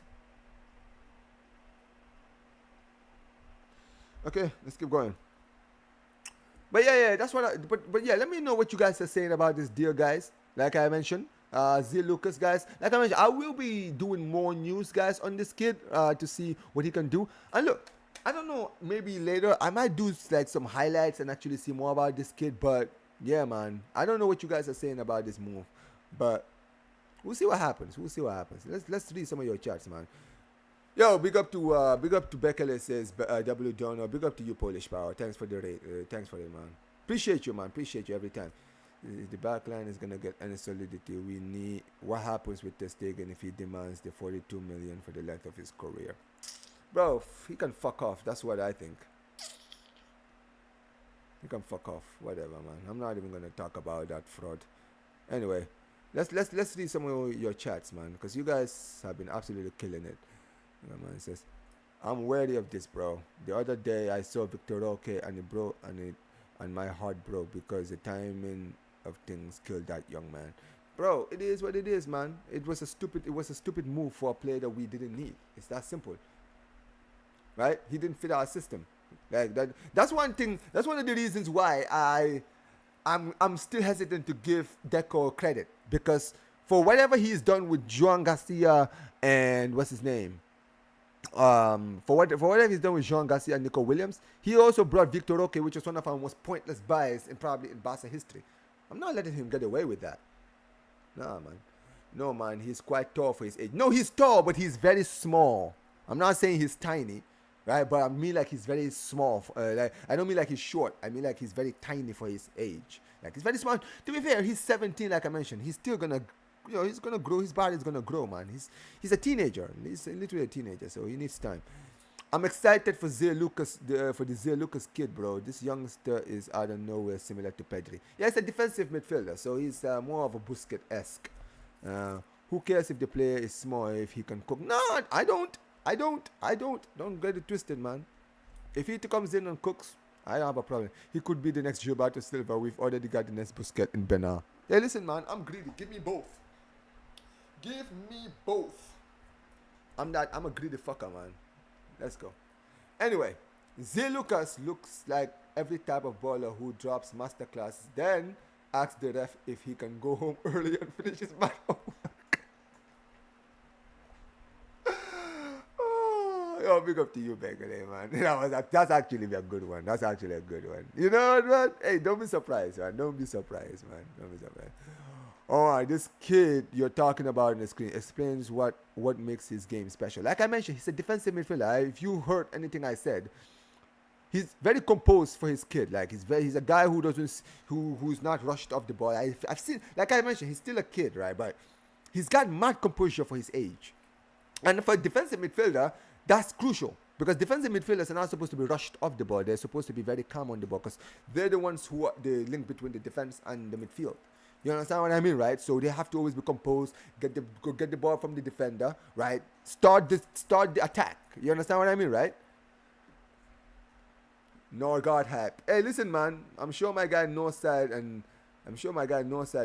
Okay, let's keep going. But yeah, that's what but yeah, let me know what you guys are saying about this deal, guys. Like I mentioned, Zia Lucas, guys. Like I mentioned, I will be doing more news, guys, on this kid to see what he can do. And look, I don't know, maybe later I might do like some highlights and actually see more about this kid. But yeah, man, I don't know what you guys are saying about this move, but we'll see what happens. Let's read some of your chats, man. Yo, big up to Bekele says W Donor. Big up to you, Polish Power. Thanks for the rate. Thanks for it, man. Appreciate you, man. Appreciate you every time. The back line is gonna get any solidity. We need. What happens with Ter Stegen if he demands the 42 million for the length of his career? Bro, he can fuck off. That's what I think. He can fuck off. Whatever, man. I'm not even gonna talk about that fraud. Anyway, let's read some of your chats, man, because you guys have been absolutely killing it. Man says, I'm wary of this, bro. The other day I saw Victor Roque and my heart broke because the timing of things killed that young man. Bro, it is what it is, man. It was a stupid move for a player that we didn't need. It's that simple. Right? He didn't fit our system. Like that. That's one thing. That's one of the reasons why I'm still hesitant to give Deco credit, because for whatever he's done with Joan Garcia and what's his name, for whatever he's done with Joan Garcia and Nico Williams, he also brought Victor Roque, which was one of our most pointless buys in Barca history. I'm not letting him get away with that. Nah, man. No, man. He's quite tall for his age. No, he's tall, but he's very small. I'm not saying he's tiny, right? But I mean like he's very small. I don't mean like he's short. I mean like he's very tiny for his age. Like he's very small. To be fair, he's 17, like I mentioned. He's still gonna, he's gonna grow. His body's gonna grow, man. He's a teenager. He's literally a teenager, so he needs time. I'm excited for Zia Lucas, for the Zia Lucas kid, bro. This youngster is out of nowhere, similar to Pedri. Yeah, he's a defensive midfielder, so he's more of a Busquets-esque. Who cares if the player is small if he can cook? No, I don't. Don't get it twisted, man. If he comes in and cooks, I don't have a problem. He could be the next Gilberto Silva. We've already got the next Busquets in Bernal. Hey, listen, man. I'm greedy. Give me both. Give me both. I'm a greedy fucker, man. Let's go. Anyway, Zé Lucas looks like every type of baller who drops masterclass, then asks the ref if he can go home early and finish his match. Oh, big up to you, Bengale, man. That's actually a good one. That's actually a good one. You know what, man? Hey, don't be surprised, man. Don't be surprised, man. Don't be surprised. All right, this kid you're talking about on the screen explains what makes his game special. Like I mentioned, he's a defensive midfielder. If you heard anything I said, he's very composed for his kid. Like he's a guy who's not rushed off the ball. I've seen, like I mentioned, he's still a kid, right? But he's got mad composure for his age. And for a defensive midfielder, that's crucial, because defensive midfielders are not supposed to be rushed off the ball. They're supposed to be very calm on the ball, because they're the ones who are the link between the defense and the midfield. You understand what I mean, right? So they have to always be composed, get the ball from the defender, right? Start the attack. You understand what I mean, right? No guard hype. Hey, listen, man. I'm sure my guy Northside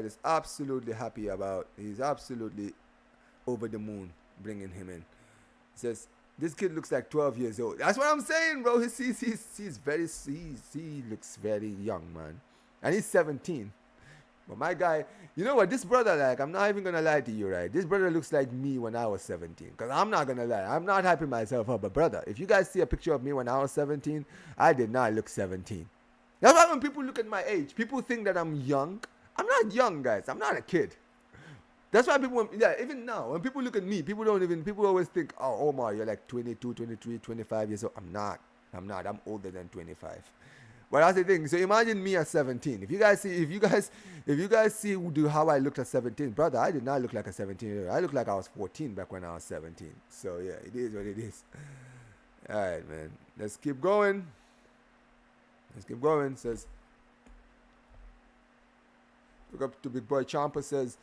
is absolutely happy about. He's absolutely over the moon bringing him in. He says, this kid looks like 12 years old. That's what I'm saying, bro. He looks very young, man. And he's 17. But my guy, you know what? This brother, like, I'm not even going to lie to you, right? This brother looks like me when I was 17. Because I'm not going to lie. I'm not hyping myself up. But, brother, if you guys see a picture of me when I was 17, I did not look 17. That's why when people look at my age, people think that I'm young. I'm not young, guys. I'm not a kid. That's why people, even now, when people look at me, people always think, oh, Omar, you're like 22, 23, 25 years old. I'm not. I'm older than 25. But that's the thing. So imagine me at 17. If you guys see how I looked at 17, brother, I did not look like a 17-year-old. I looked like I was 14 back when I was 17. So yeah, it is what it is. All right, man. Let's keep going. Says, look up to Big Boy Champa. Says,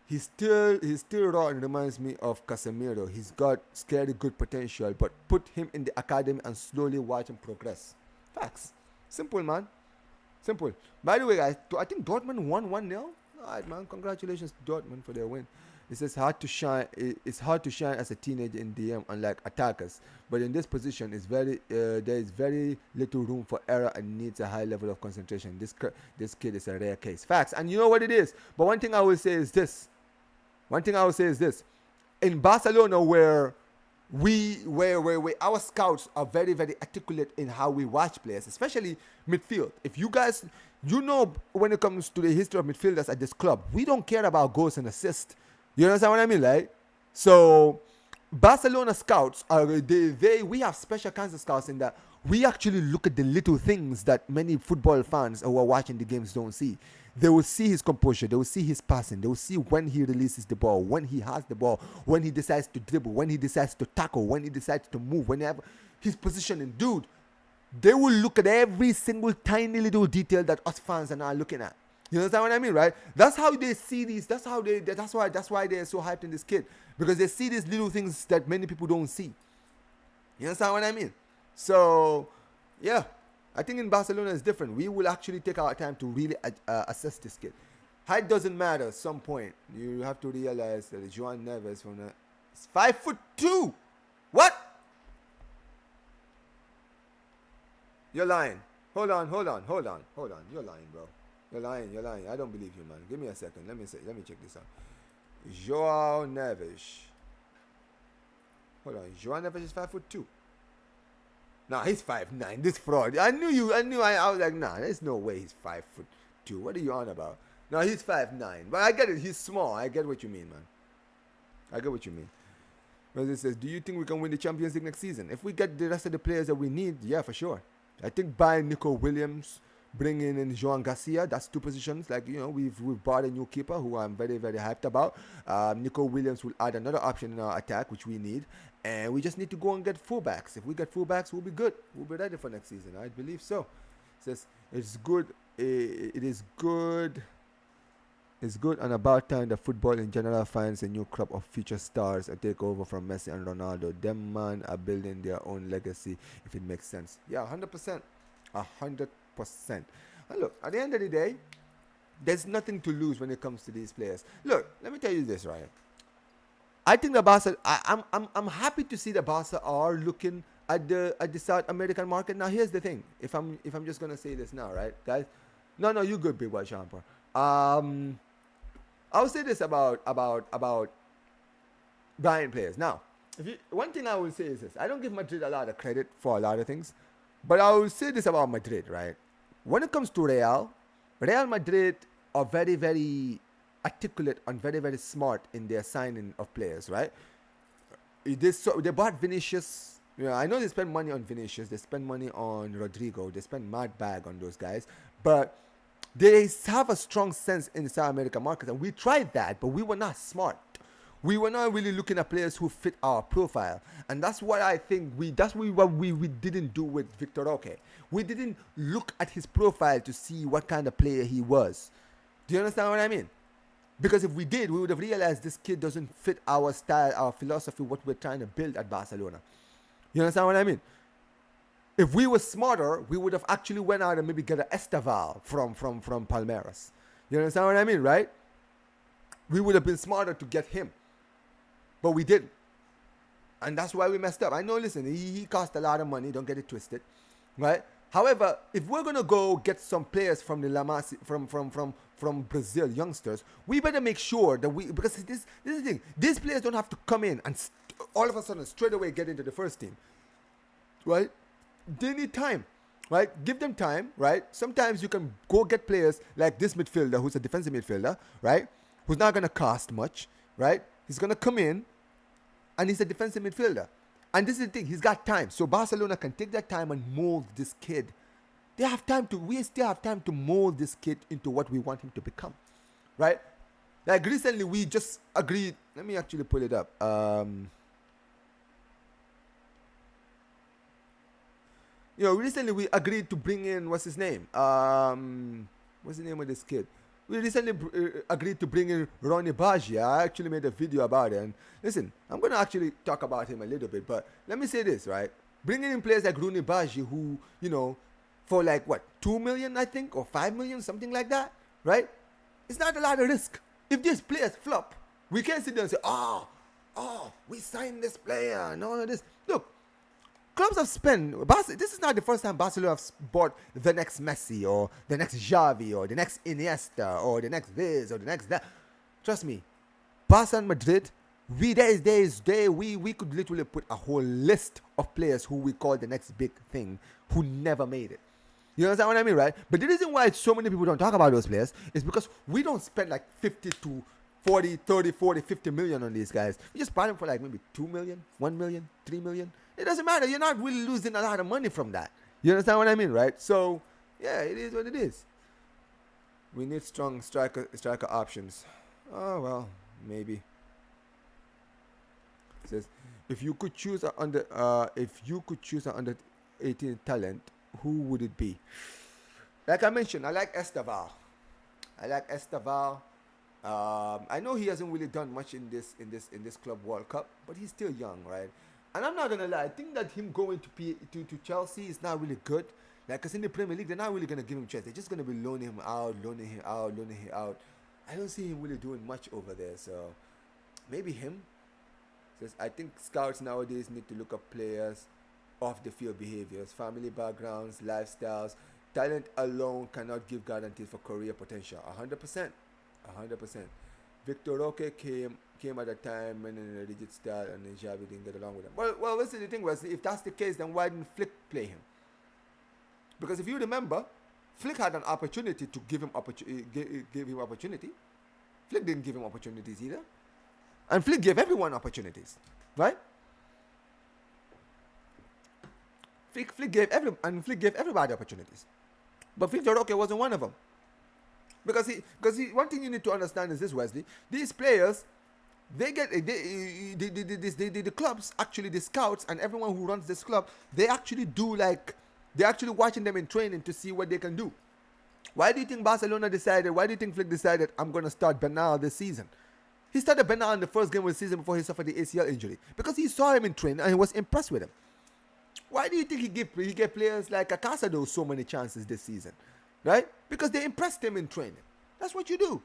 he's still raw and reminds me of Casemiro. He's got scary good potential, but put him in the academy and slowly watch him progress. Facts. Simple, man. Simple. By the way, guys, I think Dortmund won 1-0. All right, man. Congratulations to Dortmund for their win. It says it's hard to shine as a teenager in DM, unlike attackers. But in this position, there is very little room for error and needs a high level of concentration. This kid is a rare case. Facts. And you know what it is. But one thing I will say is this. In Barcelona, where our scouts are very, very articulate in how we watch players, especially midfield. If you guys, when it comes to the history of midfielders at this club, we don't care about goals and assists. You understand what I mean, right? So Barcelona scouts we have special kinds of scouts in that we actually look at the little things that many football fans who are watching the games don't see. They will see his composure. They will see his passing. They will see when he releases the ball, when he has the ball, when he decides to dribble, when he decides to tackle, when he decides to move, whenever his positioning. Dude, they will look at every single tiny little detail that us fans are not looking at. You understand what I mean, right? That's how they see these. That's why they're so hyped in this kid, because they see these little things that many people don't see. You understand what I mean? So, yeah. I think in Barcelona it's different. We will actually take our time to really assess this kid. Height doesn't matter at some point. You have to realize that Joan Neves is 5'2". What? You're lying. Hold on. You're lying, bro. You're lying. I don't believe you, man. Give me a second. Let me check this out. Joao Neves. Hold on. Joao Neves is 5'2". Nah, he's 5'9". This fraud. I was like, nah, there's no way he's 5'2". What are you on about? No, he's 5'9". But I get it. He's small. I get what you mean, man. I get what you mean. But it says, do you think we can win the Champions League next season? If we get the rest of the players that we need, yeah, for sure. I think buying Nico Williams, bringing in Joan Garcia, that's two positions. Like, we've bought a new keeper who I'm very, very hyped about. Nico Williams will add another option in our attack, which we need. And we just need to go and get fullbacks. If we get fullbacks, we'll be good. We'll be ready for next season. I believe so. It says, it's good. It is good. It's good and about time that football in general finds a new crop of future stars and take over from Messi and Ronaldo. Them man are building their own legacy, if it makes sense. Yeah, 100%. 100%. And look, at the end of the day, there's nothing to lose when it comes to these players. Look, let me tell you this, right? I think the Barca. I'm happy to see the Barca are looking at the South American market. Now here's the thing. If I'm just gonna say this now, right, guys? No, you good, big boy Champer. I'll say this about buying players. Now, one thing I will say is this: I don't give Madrid a lot of credit for a lot of things, but I will say this about Madrid, right? When it comes to Real Madrid are very, very articulate and very, very smart in their signing of players, right? They bought Vinicius. I know they spend money on Vinicius, they spend money on Rodrigo, they spend mad bag on those guys, but they have a strong sense in the South American market, and we tried that, but we were not smart. We were not really looking at players who fit our profile, and that's what I think what we didn't do with Victor Roque. We didn't look at his profile to see what kind of player he was. Do you understand what I mean? Because if we did, we would have realized this kid doesn't fit our style, our philosophy, what we're trying to build at Barcelona. You understand what I mean? If we were smarter, we would have actually went out and maybe get an Esteval from Palmeiras. You understand what I mean, right? We would have been smarter to get him. But we didn't. And that's why we messed up. I know, listen, he cost a lot of money. Don't get it twisted. Right? However, if we're going to go get some players from the La Masia, from Brazil, youngsters, we better make sure that because this is the thing. These players don't have to come in and all of a sudden straight away get into the first team. Right? They need time. Right? Give them time. Right? Sometimes you can go get players like this midfielder who's a defensive midfielder. Right? Who's not going to cost much. Right? He's going to come in and he's a defensive midfielder. And this is the thing, he's got time. So Barcelona can take that time and mold this kid. We still have time to mold this kid into what we want him to become. Right? Like recently we just agreed, let me actually pull it up. Recently we agreed to bring in, what's his name? What's the name of this kid? We recently agreed to bring in Ronnie Bajia. I actually made a video about it. And listen, I'm going to actually talk about him a little bit. But let me say this, right? Bringing in players like Ronnie Bajia who, for like, 2 million, I think, or 5 million, something like that, right? It's not a lot of risk. If these players flop, we can't sit there and say, we signed this player and all of this. Look, clubs have spent, this is not the first time Barcelona have bought the next Messi or the next Xavi or the next Iniesta or the next this or the next that. Trust me, Barca and Madrid, we could literally put a whole list of players who we call the next big thing who never made it. You understand what I mean, right? But the reason why so many people don't talk about those players is because we don't spend like 50 to 40, 30, 40, 50 million on these guys. We just buy them for like maybe 2 million, 1 million, 3 million. It doesn't matter. You're not really losing a lot of money from that. You understand what I mean, right? So, yeah, it is what it is. We need strong striker options. Oh, well, maybe. It says, if you could choose an under 18 talent, who would it be? Like I mentioned, I like Esteval. I know he hasn't really done much in this Club World Cup, but he's still young, right? And I'm not gonna lie, I think that him going to Chelsea is not really good. Like, cause in the Premier League, they're not really gonna give him chance. They're just gonna be loaning him out. I don't see him really doing much over there. So maybe him. Says, I think scouts nowadays need to look up players off the field behaviors, family backgrounds, lifestyles. Talent alone cannot give guarantees for career potential. 100%. Victor Roque came at a time when in a rigid style and then Xavi didn't get along with him. Well, listen, the thing was, if that's the case, then why didn't Flick play him? Because if you remember, Flick had an opportunity to give him opportunity. Flick didn't give him opportunities either. And Flick gave everyone opportunities, right? Flick gave everybody opportunities. But Victor Roque wasn't one of them. Because one thing you need to understand is this, Wesley. These players, the clubs, actually the scouts and everyone who runs this club, they're actually watching them in training to see what they can do. Why do you think Flick decided, I'm going to start Bernal this season? He started Bernal in the first game of the season before he suffered the ACL injury. Because he saw him in training and he was impressed with him. Why do you think he gave players like Casado so many chances this season? Right? Because they impressed him in training. That's what you do.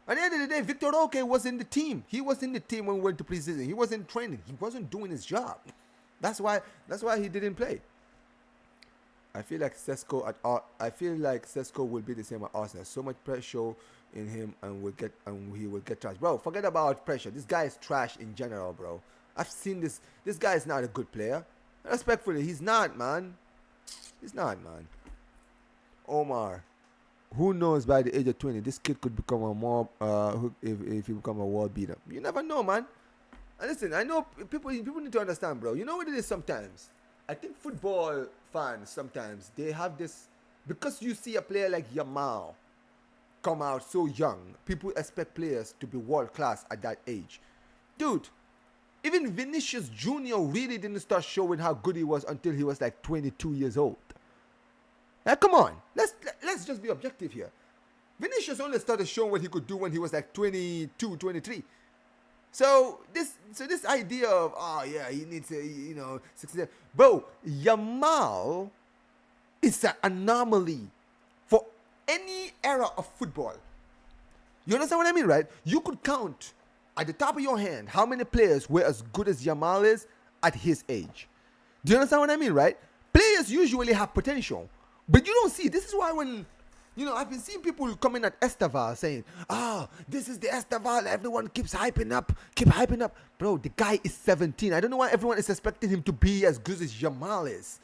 At the end of the day, Victor Roque was in the team. He was in the team when we went to preseason. He wasn't training. He wasn't doing his job. That's why he didn't play. I feel like Sesko will be the same at Arsenal. So much pressure in him, and he will get trash. Bro, forget about pressure. This guy is trash in general, bro. I've seen this. This guy is not a good player. Respectfully, he's not, man. He's not, man. Omar, who knows? By the age of 20, this kid could become a more if he become a world beater. You never know, man. And listen, I know people need to understand, bro. You know what it is sometimes? I think football fans sometimes, they have this, because you see a player like Yamal come out so young, people expect players to be world class at that age. Dude, even Vinicius Jr. really didn't start showing how good he was until he was like 22 years old. Now, come on, let's just be objective here. Vinicius only started showing what he could do when he was like 22, 23. So this idea of, oh yeah, he needs to, succeed. Bro, Yamal is an anomaly for any era of football. You understand what I mean, right? You could count at the top of your hand how many players were as good as Yamal is at his age. Do you understand what I mean, right? Players usually have potential, but you don't see. This is why when, I've been seeing people coming at Esteval saying, this is the Esteval, everyone keeps hyping up. Bro, the guy is 17. I don't know why everyone is expecting him to be as good as Yamal is.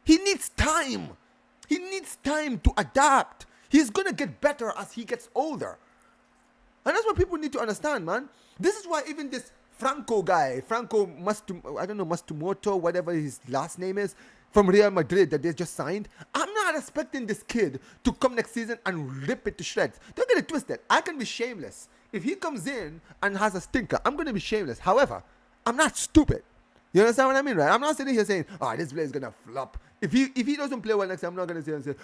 He needs time. He needs time to adapt. He's going to get better as he gets older. And that's what people need to understand, man. This is why even this Franco guy, Mastumoto, whatever his last name is, from Real Madrid that they just signed, I'm not expecting this kid to come next season and rip it to shreds. Don't get it twisted. I can be shameless. If he comes in and has a stinker, I'm going to be shameless. However, I'm not stupid. You understand what I mean, right? I'm not sitting here saying, this player is going to flop. If he doesn't play well next time, I'm not going to sit and say,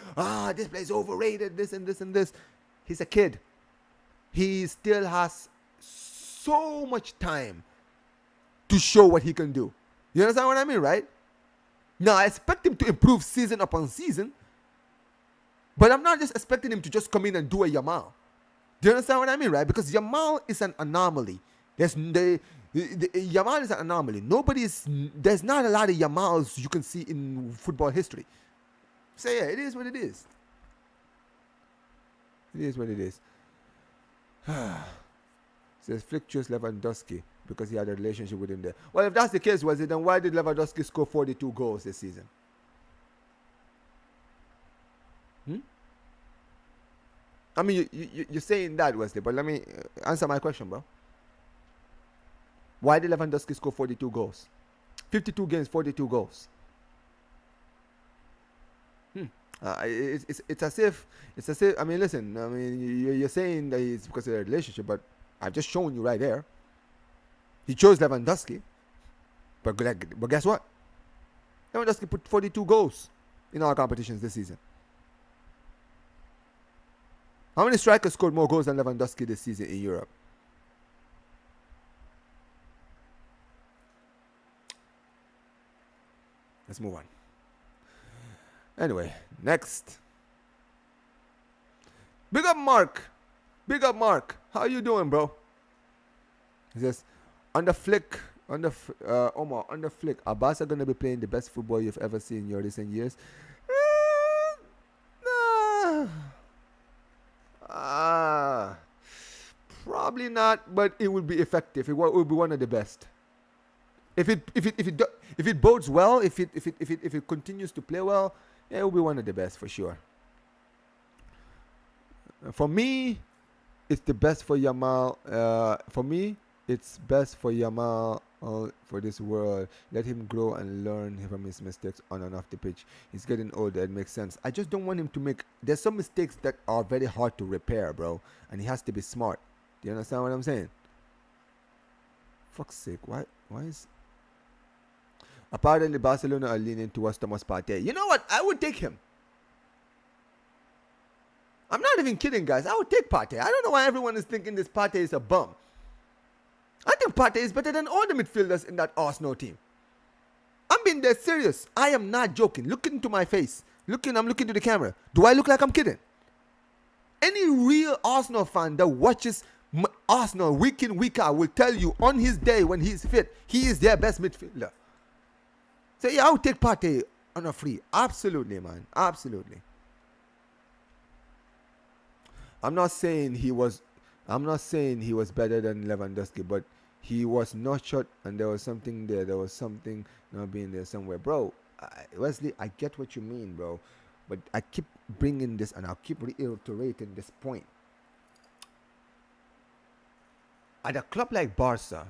this player is overrated, this and this and this. He's a kid. He still has so much time to show what he can do. You understand what I mean, right? Now, I expect him to improve season upon season, but I'm not just expecting him to just come in and do a Yamal. Do you understand what I mean, right? Because Yamal is an anomaly. Yamal is an anomaly. There's not a lot of Yamals you can see in football history. So, yeah, it is what it is. It is what it is. Says Flick chose Lewandowski because he had a relationship with him there. Well, if that's the case, then why did Lewandowski score 42 goals this season? I mean, you're saying that, Wesley, but let me answer my question, bro. Why did Lewandowski score 42 goals? 52 games, 42 goals. It's as if, I mean, listen, I mean, you're saying that it's because of their relationship, but I've just shown you right there. He chose Lewandowski, but guess what? Lewandowski put 42 goals in all competitions this season. How many strikers scored more goals than Lewandowski this season in Europe? Let's move on. Anyway, next. Big up Mark. How you doing, bro? He says, Omar, on the flick, are Barca going to be playing the best football you've ever seen in your recent years? Probably not, but it would be effective. It would be one of the best. If it bodes well, if it continues to play well, yeah, it will be one of the best for sure. For me, it's the best for Yamal. For me, it's best for Yamal for this world. Let him grow and learn from his mistakes on and off the pitch. He's getting older. It makes sense. I just don't want him to make. There's some mistakes that are very hard to repair, bro, and he has to be smart. Do you understand what I'm saying? Fuck's sake, why is? Apparently, Barcelona are leaning towards Thomas Partey. You know what? I would take him. I'm not even kidding, guys. I would take Partey. I don't know why everyone is thinking this Partey is a bum. I think Partey is better than all the midfielders in that Arsenal team. I'm being dead serious. I am not joking. Look into my face. I'm looking to the camera. Do I look like I'm kidding? Any real Arsenal fan that watches Arsenal week in, week out will tell you on his day when he's fit, he is their best midfielder. So yeah, I would take Partey on a free. Absolutely, man. Absolutely. I'm not saying he was better than Lewandowski, but he was nurtured and there was something there. There was something not being there somewhere. Bro, Wesley, I get what you mean, bro. But I keep bringing this and I'll keep reiterating this point. At a club like Barca,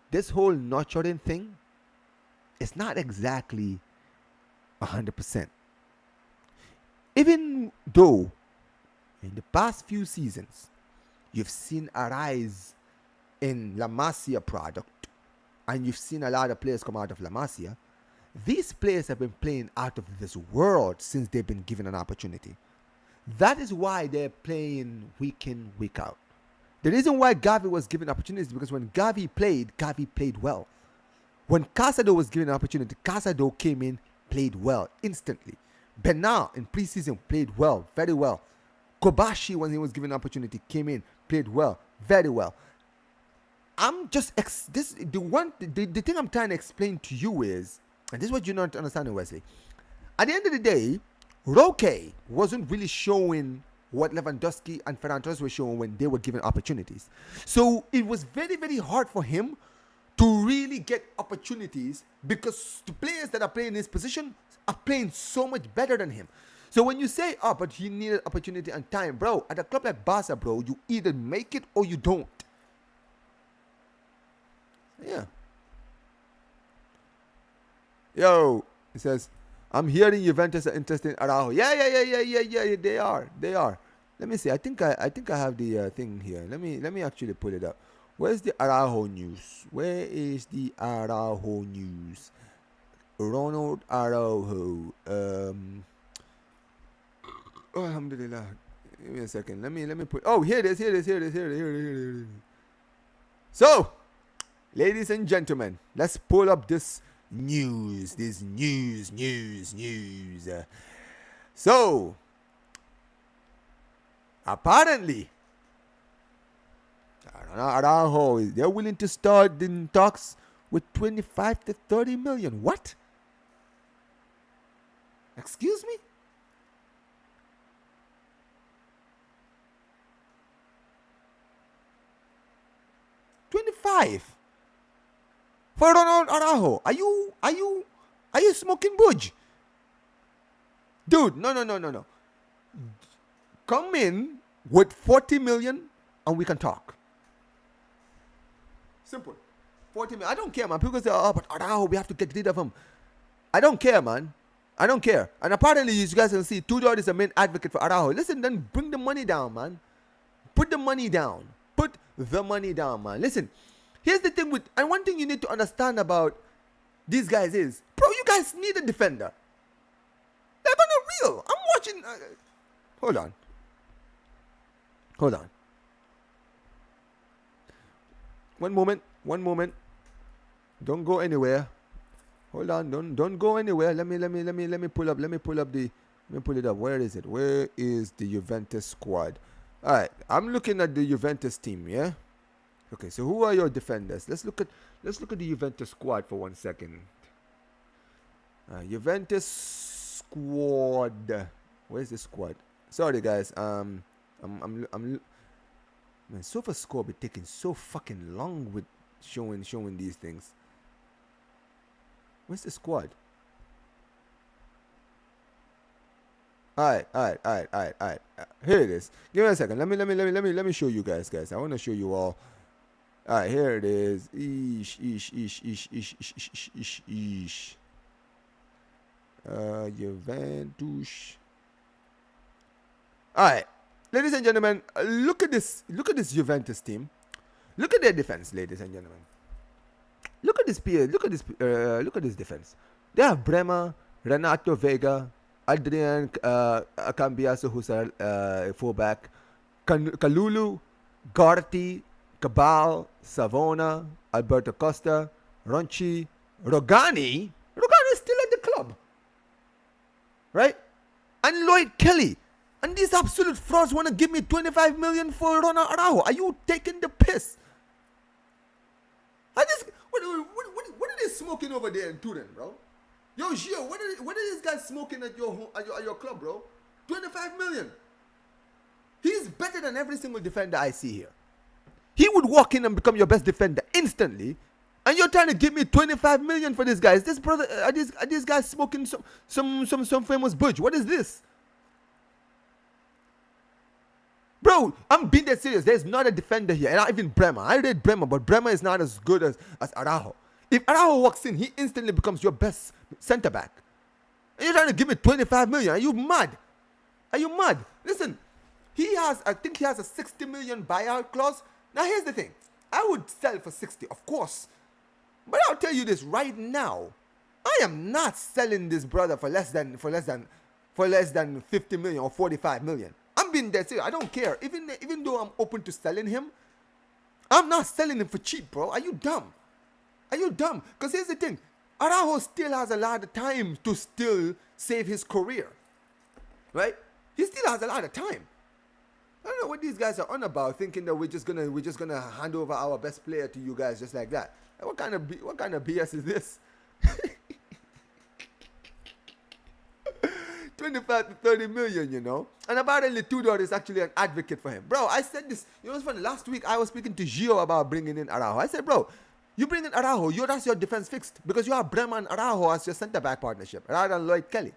this whole nurturing thing is not exactly 100%. Even though in the past few seasons, you've seen a rise in La Masia product and you've seen a lot of players come out of La Masia, these players have been playing out of this world since they've been given an opportunity. That is why they're playing week in, week out. The reason why Gavi was given opportunities is because when Gavi played well. When Casado was given an opportunity, Casado came in, played well instantly. Bernal in preseason played well, very well. Kobashi, when he was given an opportunity, came in, played well, very well. I'm just the thing I'm trying to explain to you is, and this is what you're not understanding, Wesley. At the end of the day, Roque wasn't really showing what Lewandowski and Ferran Torres were showing when they were given opportunities. So it was very, very hard for him to really get opportunities because the players that are playing in his position are playing so much better than him. So when you say, oh, but he needed opportunity and time, bro, at a club like Barca, bro, you either make it or you don't. Yeah. Yo, he says, I'm hearing Juventus are interested in Araujo. Yeah, they are. Let me see. I think I have the thing here. Let me actually pull it up. Where's the Araujo news? Where is the Araujo news? Ronald Araujo. Oh, alhamdulillah. Give me a second. Let me put. Oh, here it is. So, ladies and gentlemen, let's pull up this news. So, apparently, Araujo, they're willing to start in talks with 25 to 30 million. What? Excuse me? $25 for Ronald Araujo. Are you smoking budge? Dude, no. Come in with 40 million and we can talk. Simple. 40 million. I don't care, man. People say, oh, but Araujo, we have to get rid of him. I don't care, man. I don't care. And apparently, you guys can see, Tudor is the main advocate for Araujo. Listen, then bring the money down, man. Put the money down. Man. Listen, here's the thing with, and one thing you need to understand about these guys is, bro, you guys need a defender. They're gonna real. I'm watching. Hold on. One moment. Don't go anywhere. Hold on. Don't go anywhere. Let me pull it up. Where is it? Where is the Juventus squad? All right, I'm looking at the Juventus team, yeah? Okay, so who are your defenders? Let's look at the Juventus squad for 1 second. Juventus squad. Where's the squad? Sorry guys. Man, SofaScore be taking so fucking long with showing these things. Where's the squad? Alright. Here it is. Give me a second. Let me show you guys. I want to show you all. Alright, here it is. Juventus. Alright, ladies and gentlemen, look at this Juventus team. Look at their defense, ladies and gentlemen. Look at this defense. They have Bremer, Renato Vega, Adrian Cambiaso, who's a fullback, Kalulu, Garti, Cabal, Savona, Alberto Costa, Ronchi, Rogani. Rogani is still at the club, right? And Lloyd Kelly. And these absolute frauds want to give me 25 million for Ronald Araujo. Are you taking the piss? What are they smoking over there in Turin, bro? Yo, Gio, what are these guys smoking at your club, bro? 25 million. He's better than every single defender I see here. He would walk in and become your best defender instantly. And you're trying to give me 25 million for this guy. Is this brother? Are these guys smoking some famous budge? What is this? Bro, I'm being that serious. There's not a defender here. And not even Bremer. I rate Bremer, but Bremer is not as good as Araujo. If Araujo walks in, he instantly becomes your best center back. And you're trying to give me 25 million. Are you mad? Are you mad? Listen, I think he has a 60 million buyout clause. Now here's the thing. I would sell for 60, of course. But I'll tell you this right now. I am not selling this brother for less than 50 million or 45 million. I'm being dead serious. I don't care. Even though I'm open to selling him, I'm not selling him for cheap, bro. Are you dumb? Are you dumb? Because here's the thing. Araujo still has a lot of time to still save his career. Right? He still has a lot of time. I don't know what these guys are on about, thinking that we're just gonna hand over our best player to you guys just like that. What kind of BS is this? 25 to 30 million, you know. And apparently Tudor is actually an advocate for him. Bro, I said this, you know what's funny? Last week I was speaking to Gio about bringing in Araujo. I said, bro, you bring in Araujo, that's your defense fixed. Because you have Bremer and Araujo as your centre-back partnership, rather than Lloyd Kelly.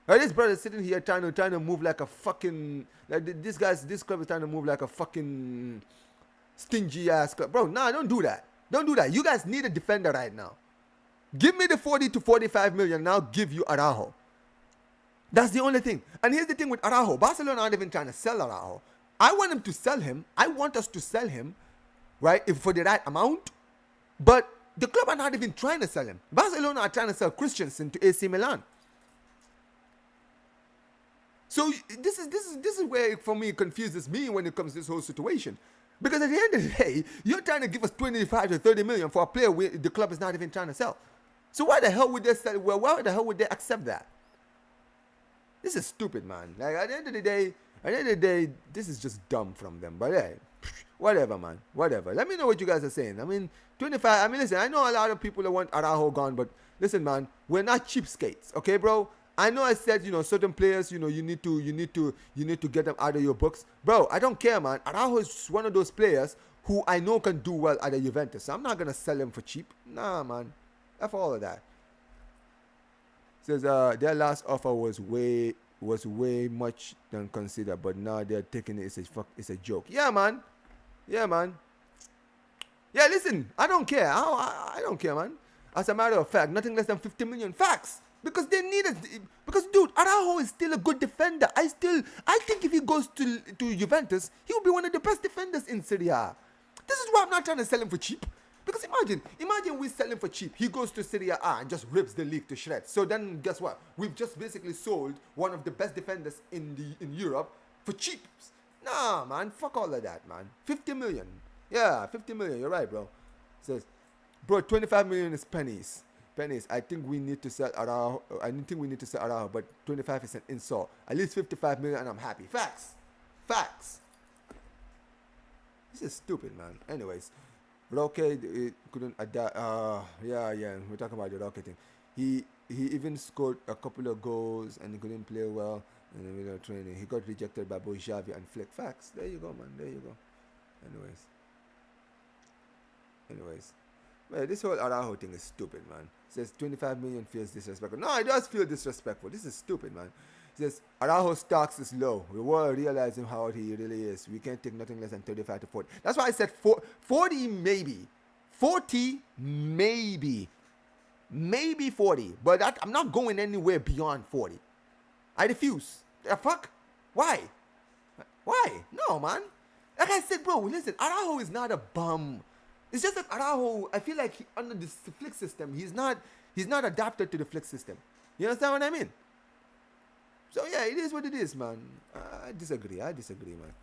Right, this brother is sitting here trying to move like a fucking, like this club is trying to move like a fucking stingy ass club. Bro, nah, don't do that. Don't do that. You guys need a defender right now. Give me the 40 to 45 million and I'll give you Araujo. That's the only thing. And here's the thing with Araujo. Barcelona aren't even trying to sell Araujo. I want him to sell him. I want us to sell him, right, if for the right amount. But the club are not even trying to sell him. Barcelona are trying to sell Christensen to AC Milan. So this is where, for me, it confuses me when it comes to this whole situation. Because at the end of the day, you're trying to give us 25 to 30 million for a player the club is not even trying to sell. So why the hell would they sell? Well, why the hell would they accept that? This is stupid, man. Like at the end of the day, this is just dumb from them. But hey, whatever, man. Whatever. Let me know what you guys are saying. I mean, 25. I mean, listen. I know a lot of people that want Araujo gone, but listen, man. We're not cheapskates, okay, bro? I know I said, certain players, you need to get them out of your books. Bro, I don't care, man. Araujo is one of those players who I know can do well at a Juventus. So I'm not going to sell him for cheap. Nah, man. F all of that. Says their last offer was way much than considered, but now they're taking it. It's a joke. Yeah, man. Yeah, man. Yeah, listen. I don't care. I don't care, man. As a matter of fact, nothing less than 50 million. Facts. Because they need it. Because, dude, Araujo is still a good defender. I think if he goes to Juventus, he will be one of the best defenders in Serie A. This is why I'm not trying to sell him for cheap. Because imagine we sell him for cheap. He goes to Serie A and just rips the league to shreds. So then, guess what? We've just basically sold one of the best defenders in Europe for cheap. Nah, man. Fuck all of that, man. 50 million. Yeah, 50 million. You're right, bro. Says, bro, 25 million is pennies. I think we need to sell Araujo. I don't think we need to sell Araujo, but 25 is an insult. At least 55 million and I'm happy. Facts. This is stupid, man. Anyways, Roque couldn't adapt. Yeah. We're talking about the Roque thing. He even scored a couple of goals and he couldn't play well in the middle of training. He got rejected by both Xavi and Flick. Facts. There you go, man. There you go. Anyways. Well, this whole Araujo thing is stupid, man. It says 25 million feels disrespectful. No, it does feel disrespectful. This is stupid, man. It says Araujo stocks is low. We will realize him how he really is. We can't take nothing less than 35 to 40. That's why I said 40 maybe. 40 maybe. Maybe 40. But I'm not going anywhere beyond 40. I refuse. The fuck? Why? No, man. Like I said, bro, listen, Araujo is not a bum. It's just that Araujo, I feel like under this flick system, he's not adapted to the flick system. You understand what I mean? So yeah, it is what it is, man. I disagree, man.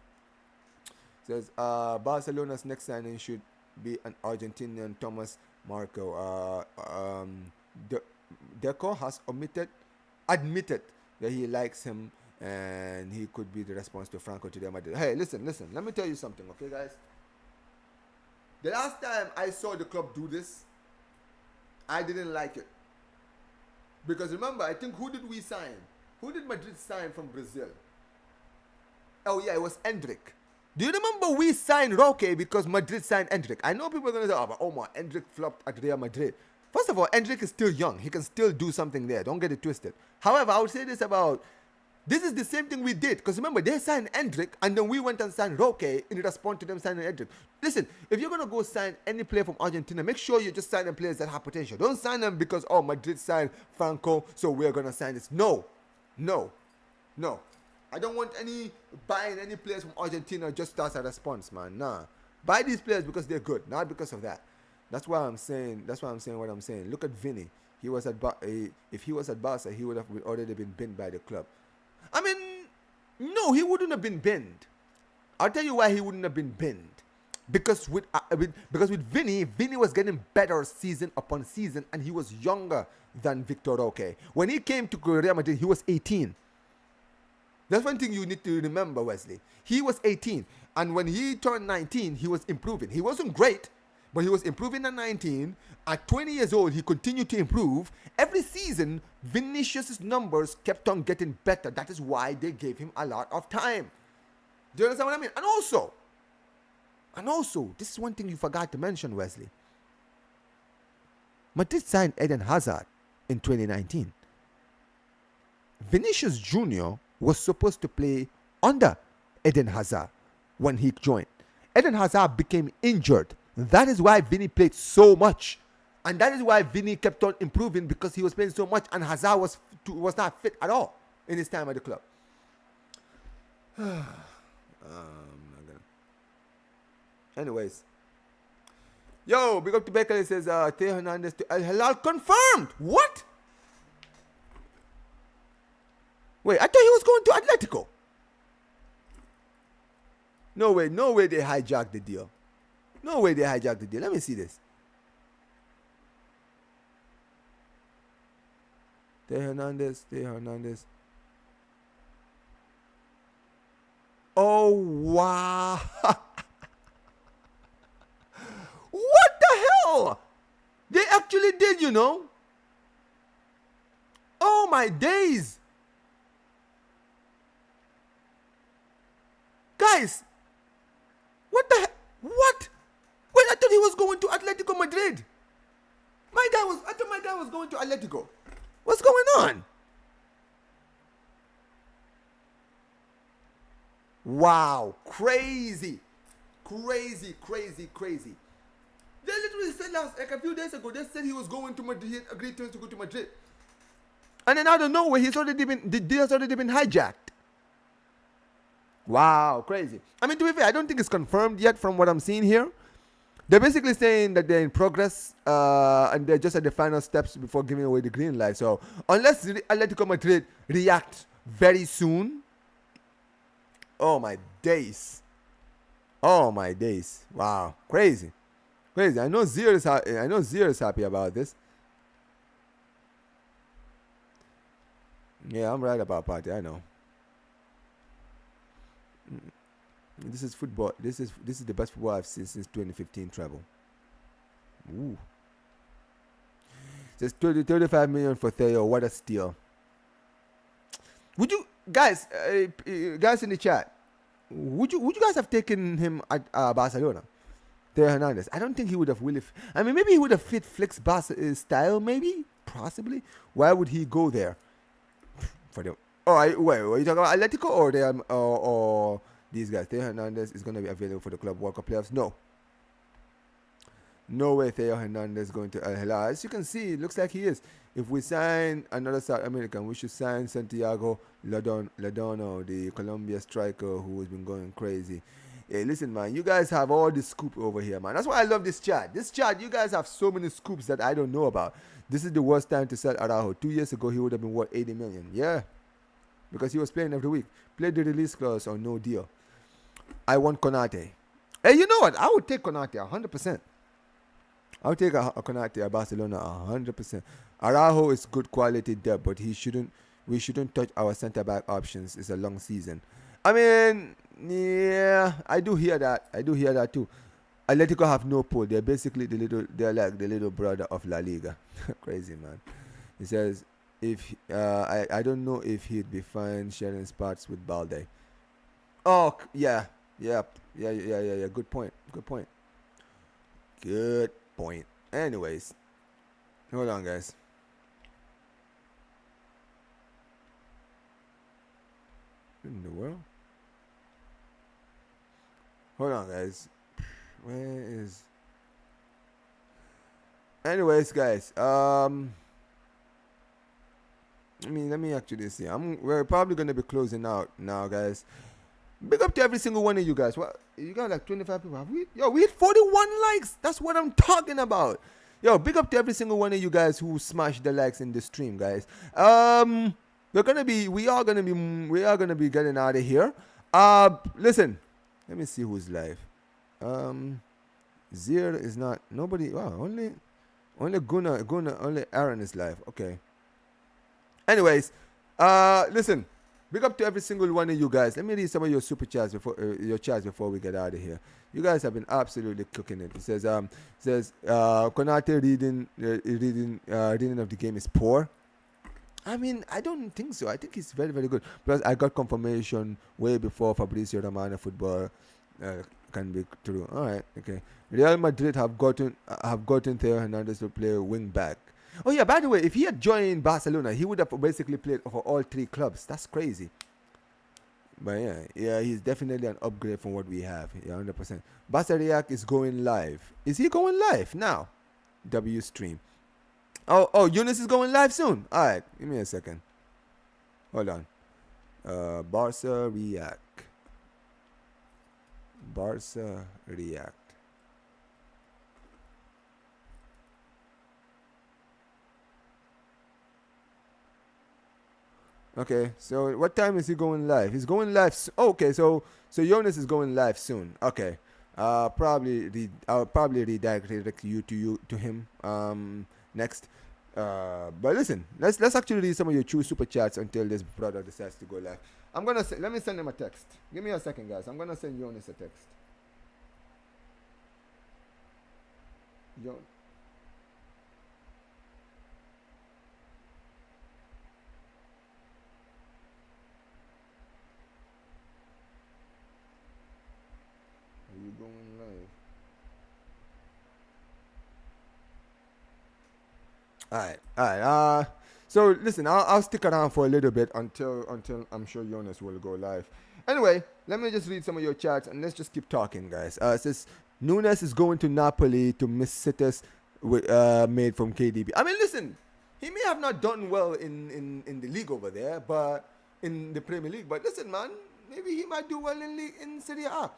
It says Barcelona's next signing should be an Argentinian Thomas Marco. Deco has admitted that he likes him and he could be the response to Franco to Real Madrid. Hey, listen. Let me tell you something, okay, guys? The last time I saw the club do this, I didn't like it. Because remember, I think, who did we sign? Who did Madrid sign from Brazil? Oh, yeah, it was Endrick. Do you remember we signed Roque because Madrid signed Endrick? I know people are going to say, oh, but Omar, Endrick flopped at Real Madrid. First of all, Endrick is still young. He can still do something there. Don't get it twisted. However, I would say this about, this is the same thing we did. Because remember, they signed Endrick, and then we went and signed Roque in response to them signing Endrick. Listen, if you're going to go sign any player from Argentina, make sure you just sign them players that have potential. Don't sign them because, oh, Madrid signed Franco, so we're going to sign this. No. I don't want buying any players from Argentina just as a response, man. Nah. Buy these players because they're good, not because of that. That's why I'm saying what I'm saying. Look at Vinny. He was at if he was at Barca, he would have already been binned by the club. I mean, no, he wouldn't have been binned. I'll tell you why he wouldn't have been binned. Because with Vinny was getting better season upon season, and he was younger than Victor Roque. When he came to Real Madrid, he was 18. That's one thing you need to remember, Wesley. He was 18, and when he turned 19, he was improving. He wasn't great, but he was improving at 19. At 20 years old, he continued to improve. Every season, Vinicius' numbers kept on getting better. That is why they gave him a lot of time. Do you understand what I mean? And also, this is one thing you forgot to mention, Wesley. Madrid signed Eden Hazard in 2019. Vinicius Jr. was supposed to play under Eden Hazard when he joined. Eden Hazard became injured. That is why Vinny played so much. And that is why Vinny kept on improving, because he was playing so much, and Hazard was not fit at all in his time at the club. Anyways. Yo, big up to Becker. It says, Theo Hernandez to El Hilal confirmed. What? Wait, I thought he was going to Atletico. No way they hijacked the deal. Let me see this. Theo Hernandez. Oh, wow. What the hell? They actually did, you know. Oh, my days. Guys, what the heck? What? Wait, I thought he was going to Atletico Madrid. I thought my guy was going to Atletico. What's going on? Wow, crazy. They literally said a few days ago, they said he was going to Madrid. He had agreed to go to Madrid. And then out of nowhere, the deal has already been hijacked. Wow, crazy. I mean, to be fair, I don't think it's confirmed yet from what I'm seeing here. They're basically saying that they're in progress and they're just at the final steps before giving away the green light. So unless Atletico Madrid react very soon, oh my days. Wow, crazy. I know Zir is happy about this. Yeah, I'm right about Party. I know. This is football. This is the best football I've seen since 2015 treble. Ooh. Just 35 million for Theo. What a steal. Would you guys in the chat, would you guys have taken him at Barcelona? Theo Hernandez. I don't think he would have really. I mean, maybe he would have fit Flick's Barca style. Maybe, possibly. Why would he go there? For the. Oh, wait. Are you talking about Atletico or these guys? Theo Hernandez is going to be available for the Club World Cup playoffs. No way Theo Hernandez is going to El Hilal. As you can see, it looks like he is. If we sign another South American, we should sign Santiago Ladona, the Colombia striker who has been going crazy. Hey, listen, man, you guys have all the scoop over here, man. That's why I love this chat. This chat, you guys have so many scoops that I don't know about. This is the worst time to sell Araujo. 2 years ago, he would have been worth 80 million. Yeah, because he was playing every week. Played the release clause or no deal. I want Konate. Hey, you know what? I would take Konate 100%. I would take a Konate at Barcelona 100%. Araujo is good quality depth, but he shouldn't we shouldn't touch our centre back options. It's a long season. I mean, yeah, I do hear that. I do hear that too. Atletico have no pull. They're basically they're like the little brother of La Liga. Crazy, man. He says, if I don't know if he'd be fine sharing spots with Balde. Oh, yeah. Good point. Good point. Anyways, hold on, guys. In the world? Hold on, guys. Where is? Anyways, guys. Let me actually see. We're probably gonna be closing out now, guys. Big up to every single one of you guys. What, you got like 25 people? Have we? Yo, we hit 41 likes. That's what I'm talking about. Yo, big up to every single one of you guys who smashed the likes in the stream, guys. We are gonna be getting out of here. Listen, let me see who's live. Zir is not. Nobody. Wow, only only Aaron is live. Okay. Anyways, listen. Big up to every single one of you guys. Let me read some of your super chats before we get out of here. You guys have been absolutely cooking it. It says Konate reading of the game is poor. I mean, I don't think so. I think it's very, very good. Plus, I got confirmation way before Fabrizio Romano football can be true. All right, okay. Real Madrid have gotten Theo Hernandez to play wing back. Oh yeah, by the way, if he had joined Barcelona, he would have basically played for all three clubs. That's crazy. But yeah, he's definitely an upgrade from what we have. Yeah, 100%. Barca React is going live. Is he going live now? W stream. Oh, Eunice is going live soon. All right, give me a second. Hold on. Barca React. Okay, so what time is he going live? He's going live. Okay, so Jonas is going live soon. Okay, I'll probably redirect you to him next. But listen, let's actually read some of your true super chats until this brother decides to go live. Let me send him a text. Give me a second, guys. I'm gonna send Jonas a text. You going live? All right. So listen, I'll stick around for a little bit until I'm sure Jonas will go live. Anyway, let me just read some of your chats and let's just keep talking, guys. It says Nunes is going to Napoli to miss sitters made from KDB. I mean, listen, he may have not done well in the league over there, but in the Premier League. But listen, man, maybe he might do well in Serie A.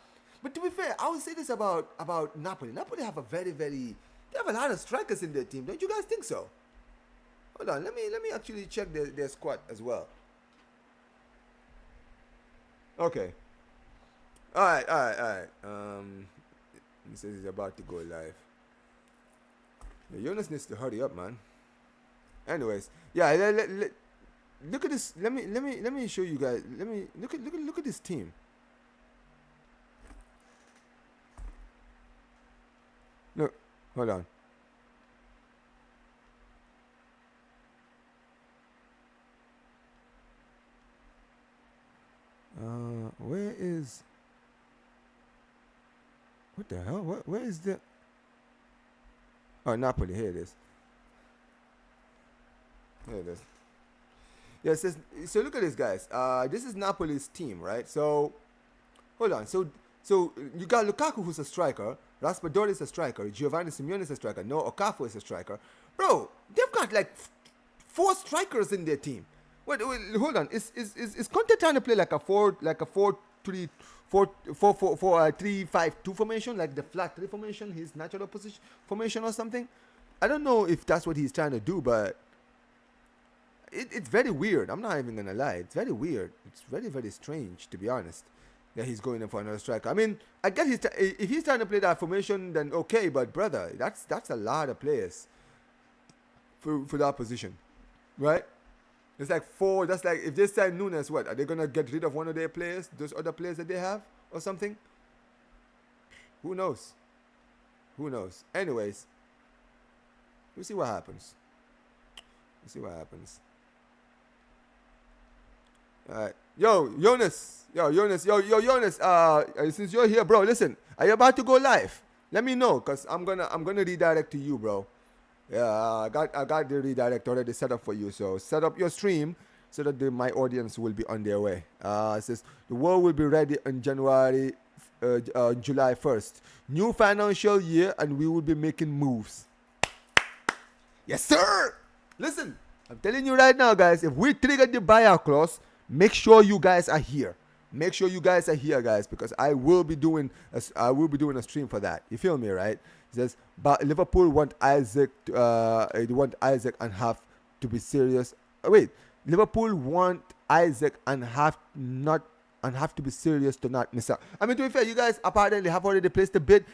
But to be fair, I would say this about Napoli. Napoli have they have a lot of strikers in their team. Don't you guys think so? Hold on, let me actually check their squad as well. Okay. All right. He says he's about to go live. Yeah, Jonas needs to hurry up, man. Anyways, yeah. Look at this. Let me show you guys. Let me look at this team. Look, hold on. Where is? What the hell? Where is the? Oh, Napoli. Here it is. Here it is. Yeah, so look at this, guys. This is Napoli's team, right? So, hold on. So you got Lukaku, who's a striker. Raspadori is a striker. Giovanni Simeone is a striker. No, Okafor is a striker. Bro, they've got like 4 strikers in their team. Wait, hold on. Is Conte trying to play like a 4-3-5-2 formation, like the flat 3 formation, his natural position formation or something? I don't know if that's what he's trying to do, but it's very weird. I'm not even gonna lie. It's very weird. It's very, very strange, to be honest, that he's going in for another striker. I mean, I guess if he's trying to play that formation, then okay. But brother, that's a lot of players for that position, right? It's like 4. That's like if they sign Nunes, what are they gonna get rid of one of their players? Those other players that they have or something? Who knows? Who knows? Anyways, we'll see what happens. We'll see what happens. All right. Yo, Jonas. Since you're here, bro, listen. Are you about to go live? Let me know, cause I'm gonna redirect to you, bro. Yeah, I got the redirect already set up for you. So set up your stream so that my audience will be on their way. It says the world will be ready on July 1st. New financial year, and we will be making moves. Yes, sir. Listen, I'm telling you right now, guys. If we trigger the buyout clause, make sure you guys are here. Make sure you guys are here, guys, because I will be doing a stream for that. You feel me, right? It says, but Liverpool want Isaac and have to be serious. Wait, Liverpool want Isaac and have to be serious to not miss out. I mean, to be fair, you guys apparently have already placed a bid.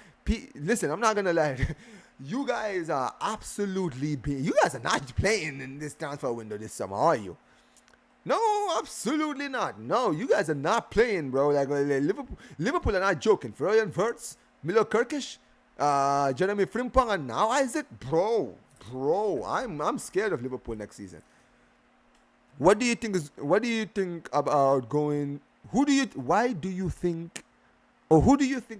Listen, I'm not gonna lie. You guys are absolutely you guys are not playing in this transfer window this summer, are you? No, absolutely not. No, you guys are not playing, bro. Like Liverpool are not joking. Florian Wirtz, Milo Kirkish, Jeremy Frimpong, and now Isaac, bro. I'm scared of Liverpool next season. What do you think about going? Who do you think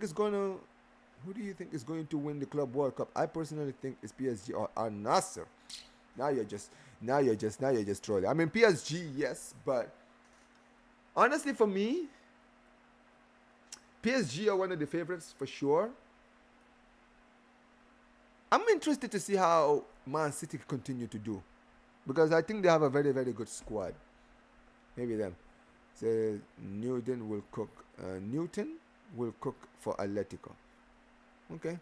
is going to win the Club World Cup? I personally think it's PSG or Al Nassr. Now you're just trolling. I mean, PSG, yes, but honestly, for me, PSG are one of the favorites for sure. I'm interested to see how Man City continue to do, because I think they have a very, very good squad. Maybe them. So Newton will cook for Atletico. Okay.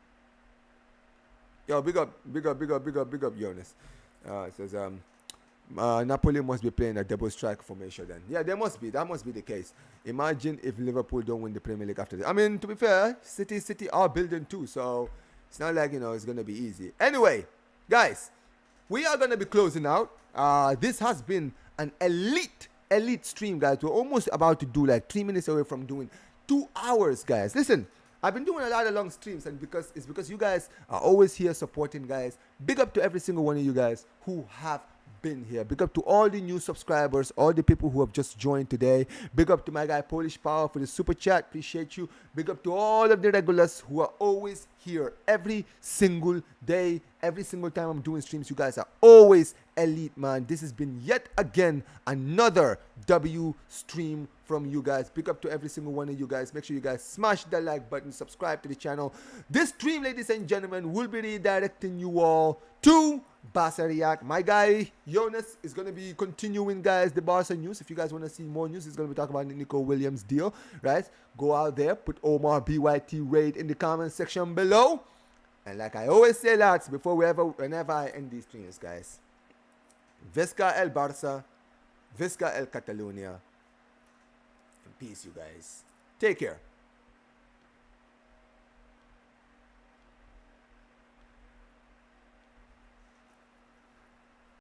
Yo, big up, Jonas. It says Napoli must be playing a double strike formation then. Yeah, that must be the case. Imagine if Liverpool don't win the Premier League after this. I mean, to be fair, City are building too, so it's not like, it's gonna be easy. Anyway, guys, we are gonna be closing out. This has been an elite stream, guys. We're almost about to do like 3 minutes away from doing 2 hours, guys. Listen, I've been doing a lot of long streams, and because you guys are always here supporting, guys. Big up to every single one of you guys who have been here. Big up to all the new subscribers, all the people who have just joined today. Big up to my guy Polish Power for the super chat. Appreciate you. Big up to all of the regulars who are always here every single day, every single time I'm doing streams. You guys are always elite, man. This has been yet again another W stream from you guys. Big up to every single one of you guys. Make sure you guys smash the like button, subscribe to the channel. This stream, ladies and gentlemen, will be redirecting you all to Barça React. My guy Jonas is going to be continuing, guys, the Barça news. If you guys want to see more news, he's going to be talking about the Nico Williams deal, right? Go out there, put Omar BYT raid in the comment section below. And like I always say, lads, whenever I end these streams, guys, Visca el Barça, Visca el Catalunya. Peace, you guys. Take care.